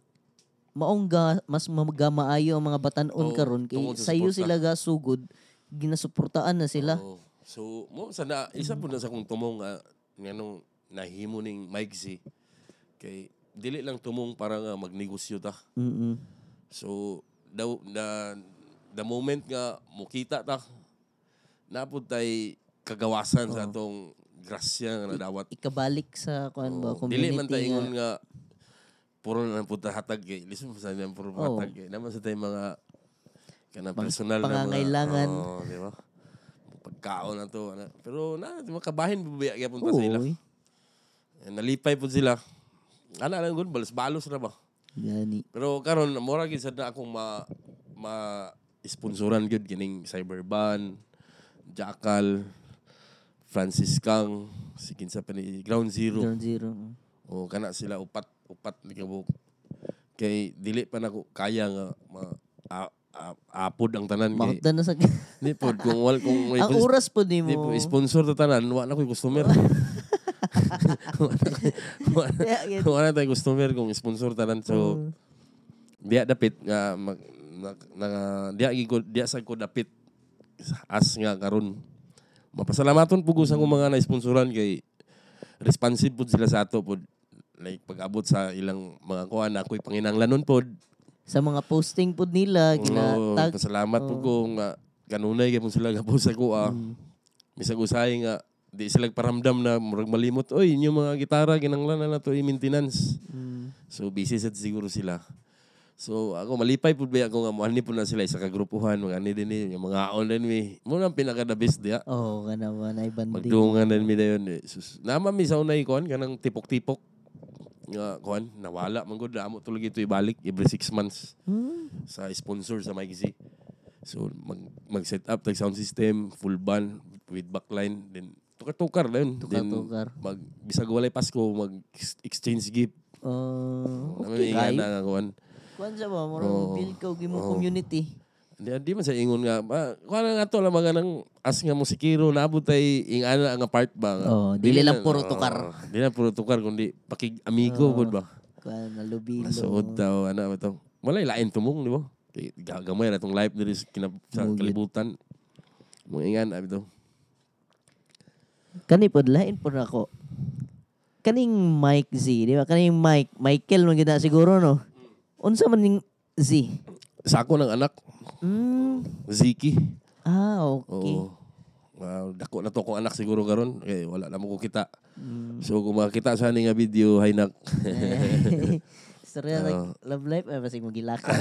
mas maayo ang mga batanon karon kay sayo sila gasugod ginasuportaan na sila. So mo sana isa po na sa kong tumong nganong nahimo ning Mike Z kay dili lang tumong para nga magnegosyo ta. So the moment nga mukita ta napud tay kagawasan sa atong grasya nga nadawat. Ikabalik sa kuan ba community. Dili man ta ingon nga puro na puta hatag kay listen mo sa nang puro hatag kay naman sa tay mga kanang personal na mga pangangailangan. Di ba? Pagkaon na to pero makabahin bubiya gyapon ta sa ila. Nalipay pud sila. Ana lang gud balos ra ba. Gani. Pero karon mura gid sad na akong sponsoran gud kining Cyberban, Jackal, Francis Kang, si kinsa pa ni Ground Zero. Kana sila upat ligabok. Kay dili pa nako kaya nga apod ang tanan kay. Makda na sa Di pod kung may ang oras pod nimo. Di po sponsor ta tanan, wa na koy customer. Wala tayong customer kung sponsor tanan. So diya dapit nga diya sa ko dapit as nga karon mapasalamaton pug sa akong mga na-sponsoran kay responsive pud sila sa ato pud like pag-abot sa ilang mga kuan ako'y panginahanglanon pod sa mga posting pud nila ginatag. Pasalamat pud ko nga kanunay gyud sila gapost sa ko bisag usahay nga di sila paramdam na murag malimot oy inyo mga gitara kinahanglan na to i-maintenance. So busy sad siguro sila. So ako malipay pud ba ako nga moani pud na sila sa kagrupuhan mga ani din yung mga aon din mi mo nang pinaka the best dia. Kana ba na ibanding. Magdungan din mi dayon nama mi sa unay kuan kanang tipok-tipok nga kuan nawala man gud amo tulog ito ibalik every 6 months sa sponsor sa Mike Z. So mag-set up tag sound system full band with backline then tukar-tukar din. Tukar-tukar. Bisag walay Pasko mag-exchange gift. Okay. Na kuan. Kuan sa ba mo build ka og imong community. Di man sa ingon nga kuan nga to lang mga nang as nga musikero naabot tay ingana nga part ba. Dili lang puro tukar. Dili lang puro tukar kundi pakig-amigo pud ba. Kuan nalubilo. Suod daw ana ba to. Walay lain tumong di ba? Gagamay na tong life diri sa kalibutan. Mo ingan abi to. Kani pod lain pod ako. Kaning Mike Z, di ba? Kaning Michael man gid siguro no. Unsa man ning Z? Sa ako ng anak. Ziki. Okay. Dako na to kong anak siguro karon kay wala na mo ko kita. So kung makita sa ni nga video hay nak. Storya like love life ay basig magilaka.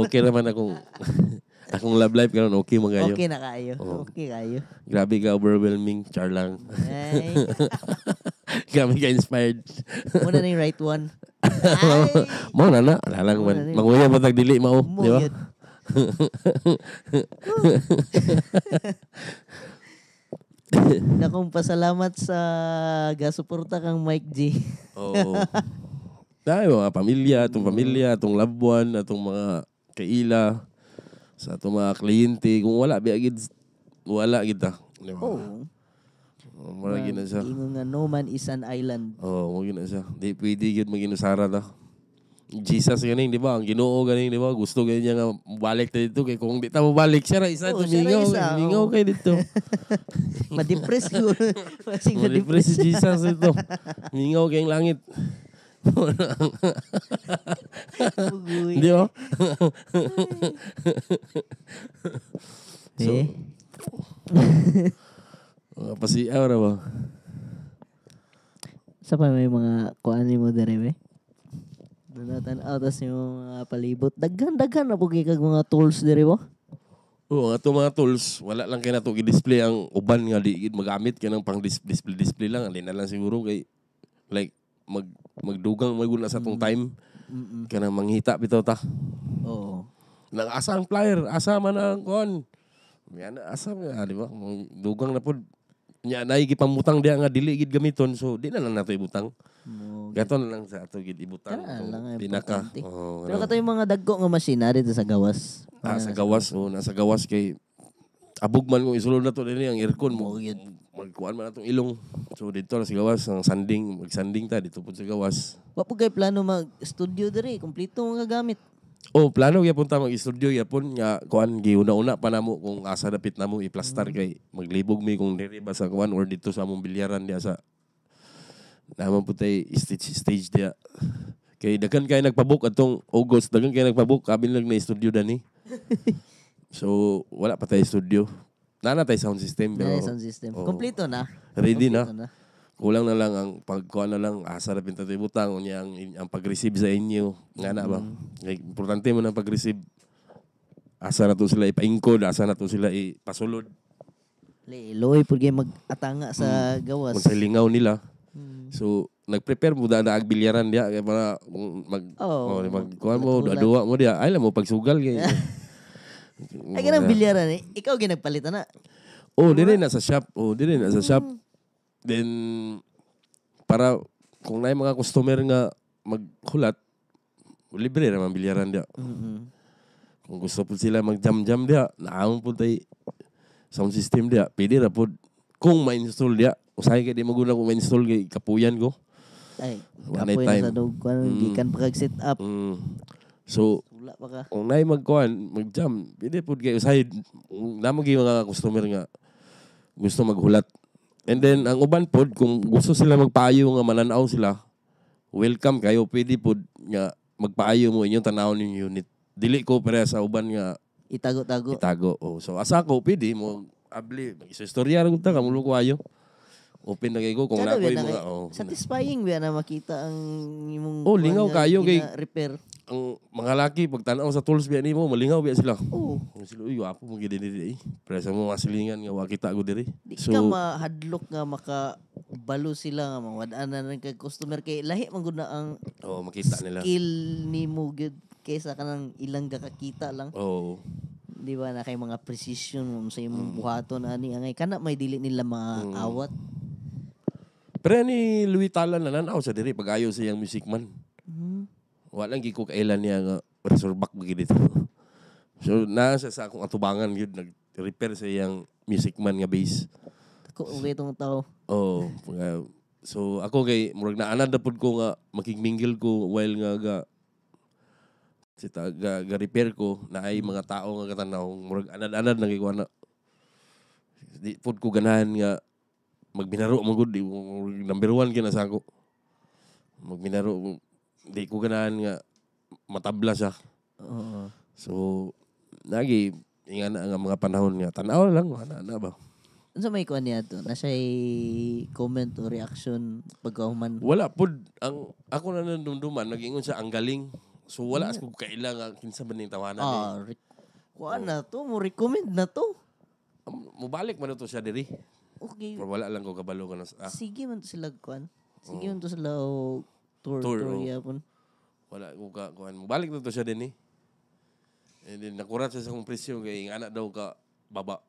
Okay naman akong love life karon okay magayo. Okay na kayo. Okay kayo. Grabe ka overwhelming char lang. Grabe ka inspired. Muna na yung right one. Mo na lalang man. Manguya mo tag dili mao, di ba? Nakong pasalamat sa gasuporta kang Mike G. Dahil mga pamilya, atong loved one, atong mga kaila, sa atong mga kliyente, kung wala gid ta. Di ba? Mura gina siya. Ingon nga no man is an island. Mo gina siya. Di pwede gyud maginusara ta. Jesus ganing, di ba? Ang Ginoo ganing, di ba? Gusto ganing niya nga balik ta dito kay kung di ta mo balik siya ra isa to mingaw kay dito. Ma-depress ko. Ma-depress si Jesus dito. Mingaw kay langit. Di ba? So, mga pasiaw ra ba? Sa pa may mga kuan mo dere be? Dunatan out as yung mga palibot. Daghan na po kag mga tools dere ba? Oo, ato mga tools, wala lang kay nato i-display ang uban nga di gid magamit kanang pang display lang, alin na lang siguro kay like magdugang maguna sa tong time. Kanang manghita bitaw ta. Oo. Nang asa ang flyer, asa man ang kon. Yan asa di ba? Dugang na pod. Nya nay gipamutang diha nga dili gid gamiton, so di na lang nato ibutang. Gato na lang sa ato gid ibutang. Pinaka. Pero kato yung mga dagko nga masina dito sa gawas. Sa gawas, nasa gawas kay abog man kung isulod na to dinhi ang aircon mo. Magkuan man atong ilong. So dito na sa gawas ang sanding, magsanding ta dito pud sa gawas. Wa po kay plano mag-studio diri, kompleto nga gamit. Plano gyapon ta mag-studio gyapon nga kuan giuna-una pa namo kung asa dapit namo i-plaster kay maglibog mi kung diri ba sa kuan or dito sa among bilyaran diya sa naman po tayo stage diya. Kay daghan kay nagpabook atong August, daghan kay nagpabook kabil lang na studio dani. So wala pa tayo studio. Nana tayo sound system pero sound system. Kompleto na. Ready na. Kulang na lang ang pagkuha na lang asa na pinta tayo butang unya ang pag-receive sa inyo. Nga na ba? Importante mo na pag-receive. Asa na to sila ipaingkod, asa na to sila ipasulod. Loy pud kay mag-atanga sa gawas. Kung sa lingaw nila. So nag-prepare mo da agbilyaran dia kay para magkuha mo duwa mo dia ay lang mo pagsugal kay. Ay ganang bilyaran ikaw ginagpalitan na. Dire na sa shop. Dire na sa shop. Then, para kung na mga customer nga maghulat, libre naman bilyaran dia. Kung gusto po sila mag-jam-jam dia, naamon po tayo sound system dia. Pwede na po, kung ma-install dia, usahay kayo di maguna kung ma-install kay kapuyan ko. Ay, kapuyan na sa dog, gikan pa kag set up. So, kung na magkuhan, mag-jam, pwede po kayo usahay, namagi mga customer nga gusto maghulat. And then, ang uban pod, kung gusto sila magpaayo nga mananaw sila, welcome kayo. Pwede pod nga magpaayo mo inyong tanawon yung unit. Dili ko pero sa uban nga itago. So, asa ko, pwede mo abli. Mag-istorya rin ta, kamulo ko ayo. Open na kayo kung na ko yung mga... Satisfying ba na makita ang imong... lingaw kayo kay... repair. Ang mga laki, pag tanaw sa tools biya nimo, malingaw biya sila. Sila, wapo mo gini diri. Presa mo masilingan nga, wakita ko diri. Di ka mahadlok nga makabalo sila nga, mawadaan na kay customer kay lahi man gud na ang makita nila. Skill nimo gud kaysa kanang ilang kakakita lang. Di ba na kay mga precision mo sa imong buhaton ani angay kana may dili nila maawat. Pero ni Louis Talan na nanaw sa diri pag ayo sa iyang music man. Walang giko kailan niya nga resorback bagi dito. So nasa sa akong atubangan yun nag-repair sa iyang music man nga bass. Ako itong tao. So ako kay murag naanad na pud ko nga makigmingle ko while nga ga repair ko na ay mga tao nga katanaw murag anad-anad na gikuha na. Di pud ko ganahan nga magbinaro mo gud number 1 kina sa ako. Magbinaro di ko ganahan nga matabla siya. So nagi inga na nga mga panahon nga tanaw lang na ba. Unsa may kuan niya to? Na siya comment o reaction pagkahuman? Wala pud ang ako na nandumduman nag-ingon siya ang galing. So wala sa kaila nga kinsa man ning tawanan kuan na to mo recommend na to. Mubalik man to siya diri. Okay. Pero wala lang ko kabalo ka na. Sige man to sila kuan. Sige man to sila tour yapon. Wala ko ka kuan. Mubalik na to siya din And then nakurat siya sa kong presyo kay anak daw ka baba.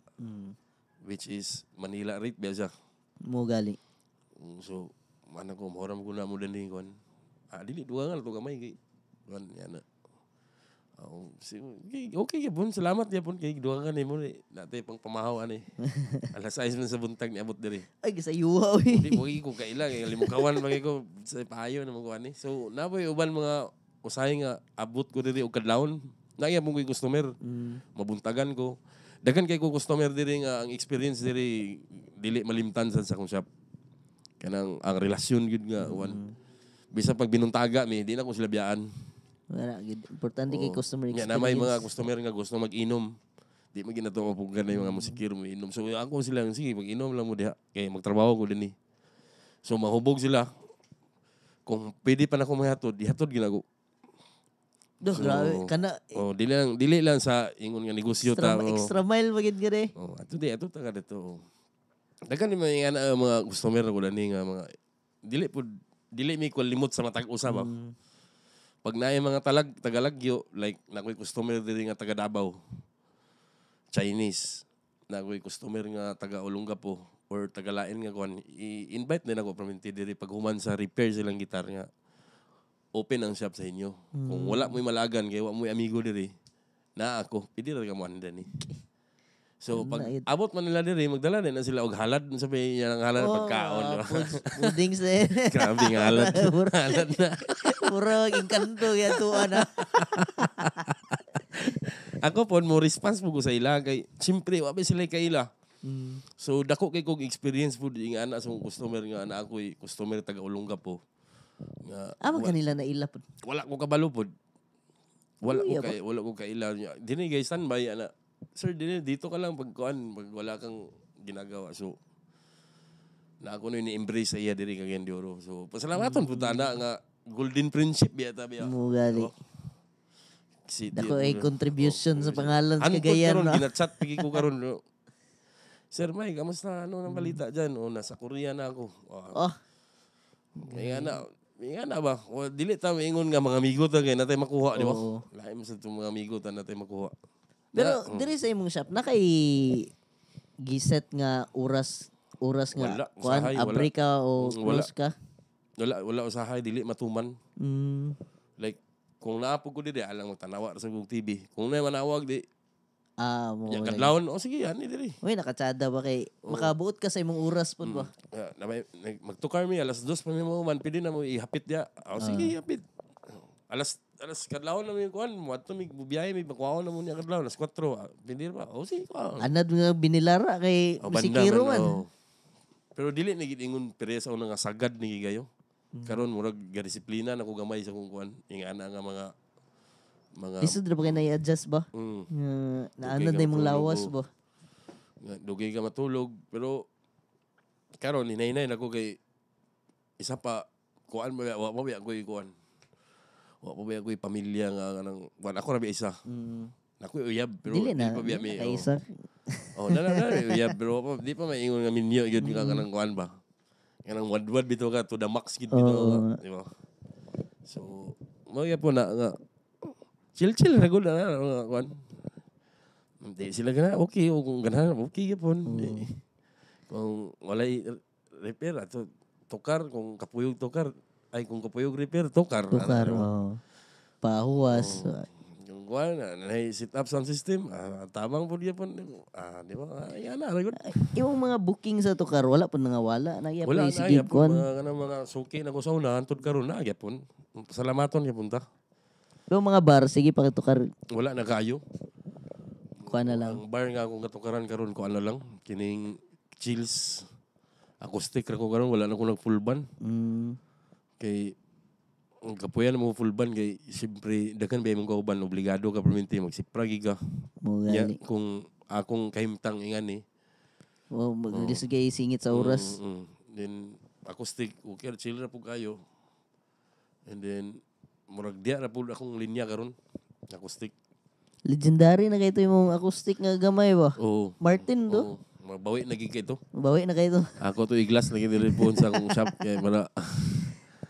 Which is Manila rate biya siya. Mo gali. So mana ko mahoram ko na mo din kuan. Dili duwa nga to gamay kay kuan yana. Okay yapon, salamat yapon kay duha ka nimo ni natay pang pamahaw ani. Alas 6 man sa buntag ni abot diri. Ay gisayuha oy. Di mo ko kaila kay limukawan magay ko sa payo na mo ani. So naboy uban mga usahay nga abot ko diri og kadlawon. Naya mo ko'y customer. Mabuntagan ko. Daghan kay ko customer diri nga ang experience diri dili malimtan sa akong shop. Kanang ang relasyon gid nga uwan. Bisa pag binuntaga mi, di na ko sila biyaan. Wala gid. Importante kay customer experience. Na may mga customer nga gusto mag-inom. Di mo ginato mapugan na yung mga musikero mo inom. So ako sila, sige, mag-inom lang mo diha. Kaya magtrabaho ko din eh. So mahubog sila. Kung pwede pa na ako mahatod, dihatod ginago. So, grabe. Kana, dili lang sa ingon nga negosyo ta. Extra mile magid gid Ato ta dito. Dagan ni mga customer ko dani nga mga dili mi ko limot sa matag usa ba. Pag naay mga tagalagyo, like nakoy customer diri nga taga Davao, Chinese, nakoy customer nga taga Olongapo or taga lain nga kuan, i-invite din ako permanente diri pag human sa repair silang gitar nga. Open ang shop sa inyo. Kung wala mo'y malagan kay wa mo'y amigo diri, na ako, pwede ra ka mo andan ni. So pag abot man nila diri, magdala na sila og halad, sabi niya ng halad pagkaon. Puddings eh. Grabe ng halad. Halad na. Puro inkanto ya tuan. Ako po mo response mo ko sa ila kay siyempre wa ba sila kay ila. So dako kay kog experience po nga ana sa customer nga ana ako customer taga Olongapo. Nga amo kanila na ila pod. Wala ko kabalo pod. Wala ko kay ila. Dini guys standby ana. Sir, dito ka lang pag wala kang ginagawa. So, na ako ni-embrace sa iya diri kagayan di oro. So, pasalamaton punta na nga golden friendship biya tabi. Mugali. Dako ay contribution sa pangalan sa Cagayan. Karon ginachat pigi ko karon. Sir Mike, kamusta nang balita diyan? Nasa Korea na ako. Nga na ba? Dili ta ingon nga mga amigo ta kay natay makuha, di ba? Lain sa mga amigo ta natay makuha. Pero diri sa imong shop nakay giset nga oras nga kuan abri ka o close ka? Wala usahay dili matuman. Like kung naapog ko diri alang magtanawa sa Google TV. Kung na manawag di mo. Yang kadlawon sige ani diri. Uy nakatsada ba kay makabuot ka sa imong oras pod ba? Magtukar mi alas 2 pa mi mo man pwede na mo ihapit dia. Sige ihapit. Alas kadlawon na mi kuan, moadto mi bubiyahe mi makuha na mo niya kadlawon alas 4. Pwede ba? Sige kuan. Anad nga binilara kay musikero man. Pero dili ni gid ingon peresa una nga sagad ni gayo. Karon murag disiplina na ko gamay sa kung kuan. Ingana nga mga Lisod ra ba kay na-adjust ba? Naanad na imong lawas ba? Dugay ka matulog pero karon hinay-hinay nako kay isa pa kuan wa mo ako'y kuan. Wa pa ba ako'y pamilya nga nang kuan ako ra bi isa. Nako'y uyab pero dili pa biya mi. Isa. Uyab pero di pa maingon nga minyo gyud nga nang kuan ba. Kanang wadwad bitaw ka to the max gid bitaw, di ba? So mo po na nga chill ra gud na kuan. Hindi sila gana okay o kung gana okay gyapon. Kung walay repair ato tukar kung kapuyog tukar ay kung kapuyog repair tukar. Pahuwas. Yung kuan na set up sound system tamang pud gyapon. Di ba? Ayan na gud. Yung mga booking sa tukar wala pud nangawala na gyapon wala sige kuan. Mga suki na ko sa una antud karon na gyapon. Pasalamaton gyapon ta. Yung mga bar sige pakitukar. Wala na kayo. Kuan na lang. Ang bar nga akong katukaran karon ko ano lang kining chills acoustic ra ko karon wala na ko nag full band. Kay ang kapuyan mo full band kay siyempre daghan ba imong kauban obligado ka permanente magsipragi ka. Mugali. Kung akong kahimtang ingan ni. Maglisod kay singit sa oras. Then acoustic okay chill ra pug kayo. And then murag diya ra pud akong linya karon acoustic. Legendary na kayto imong acoustic nga gamay ba? Oo. Martin do? Mabawi na gid kay to. Mabawi na kayto. Ako to iglas na gid phone sa akong shop kay mara.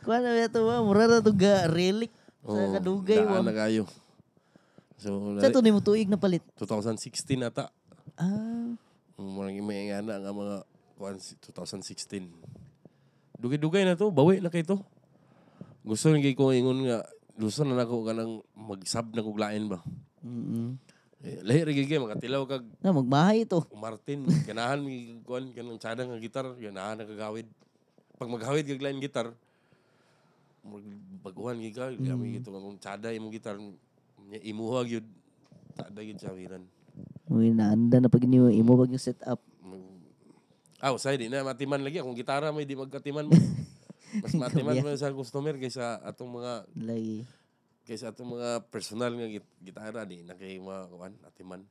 Kuan na to ba? Mura na to ga relic sa kadugay wa. Na kayo. So sa to nimo tuig na palit. 2016 ata. Murag may nga mga 2016. Dugay-dugay na to, bawi na kay to. Gusto nang ko ingon nga gusto na nako kanang mag-sub na kuglain ba. Mm. Lahi ra gyud kay makatilaw kag Na magmahay ito. Martin, ganahan mi kuan kanang tsada nga gitar, ganahan nagagawid. Pag maghawid kag lain gitar, baguhan gyud ka, gami gito kung tsada imong gitar, imuha gyud. Tsada gyud sa wiran. Uy, naanda na pag imo pag yung setup. Say di na matiman lagi akong gitara mo di magkatiman mo. Mas matiman mo sa customer kaysa atong mga lagi. Kaysa atong mga personal nga gitara di na kay mga kuan atiman.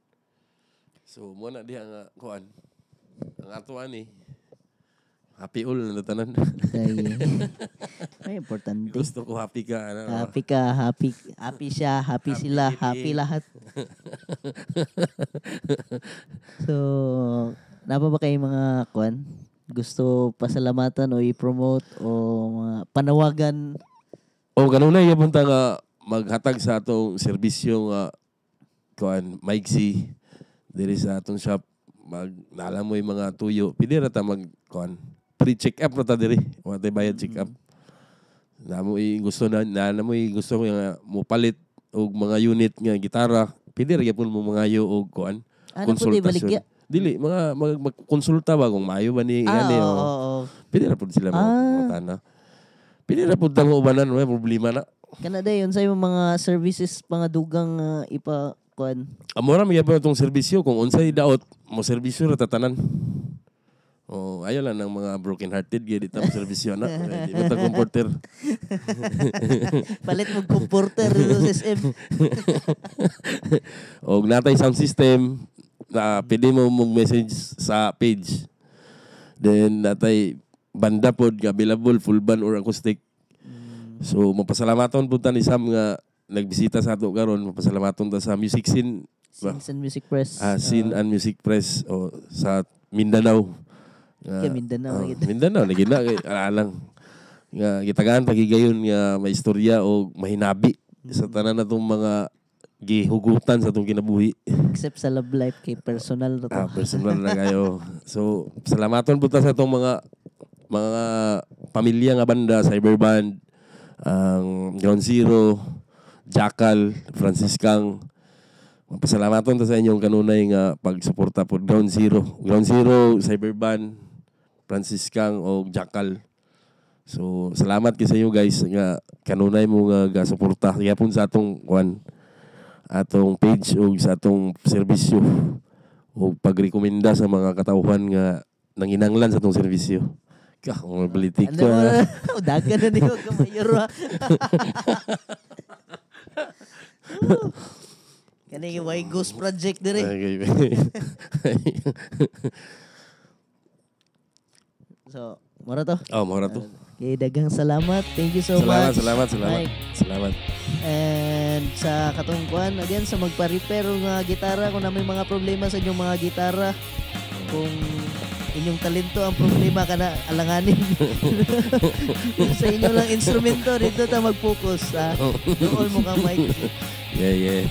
So mo na diha nga kuan. Ang ato ani happy all na tanan. Ay importante. Gusto ko happy ka ano. Happy ka, happy siya, happy sila, happy lahat. So, napa ba kayo mga kuan? Gusto pasalamatan o i-promote o mga panawagan? O kanunay punta nga maghatag sa atong serbisyo nga kuan Mikesy diri sa atong shop naalam mo yung mga tuyo pili ra ta mag kuan pre-check up ra ta diri wa tay bayad check up namo gusto na mo gusto nga mo palit og mga unit nga gitara pili ra gyapon mo mangayo og kuan konsultasyon dili mga magkonsulta ba kung maayo ba ni ani o pili ra pud sila mga pili ra pud tang ubanan may problema na kana dayon sa imong mga services pangadugang ipa kuan. Amora may gyapon tong serbisyo kung unsay daot mo serbisyo ra tatanan. Ayo lang ng mga broken hearted gyud dito mo serbisyo na. Di ba ta comforter. Palit mo comforter sa SM. Og natay sound system na pwede mo message sa page. Then natay banda pod available full band or acoustic. So mapasalamaton pud ta ni Sam nga nagbisita sa ato karon, mapasalamaton ta sa music scene. Scenes and Music Press. Scene and Music Press sa Mindanao. Mindanao. Mindanao lagi na alang nga gitagaan pagigayon nga may istorya o mahinabi sa tanan natong mga gihugutan sa atong kinabuhi. Except sa love life kay personal na to. Personal na kayo. So salamaton po ta sa atong mga pamilya nga banda, Cyberband, ang Ground Zero, Jackal, Francis Kang. Mapasalamaton ta sa inyong kanunay nga pagsuporta pod Ground Zero, Cyberband, Francis Kang o Jackal. So salamat kay sa inyo guys nga kanunay mo nga gasuporta gyapon sa atong atong page o sa atong serbisyo o pagrekomenda sa mga katauhan nga nanginanglan sa atong serbisyo. Kung mabilitik ka. Dagan na niyo kamayor ha. Kani yung White Ghost Project dire. So, mora to. Mora to. Okay, daghang salamat. Thank you so much. Salamat. Mike. Salamat. And sa katungkuan, again, sa magpa-repair ng gitara, kung na may mga problema sa inyong mga gitara, kung inyong talento ang problema kana alanganin. Sa inyo lang instrumento dito ta mag-focus doon mo ka Mike. Yeah.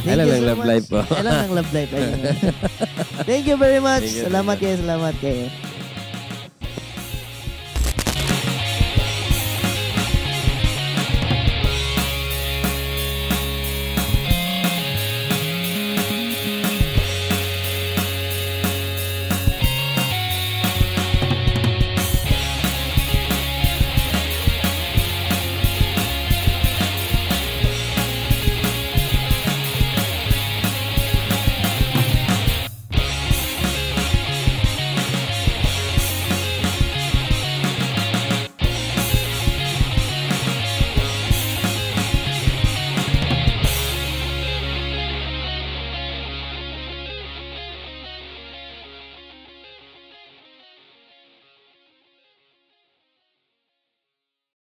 Alam lang love life po. Alam lang love life. Thank you very much. Salamat kayo.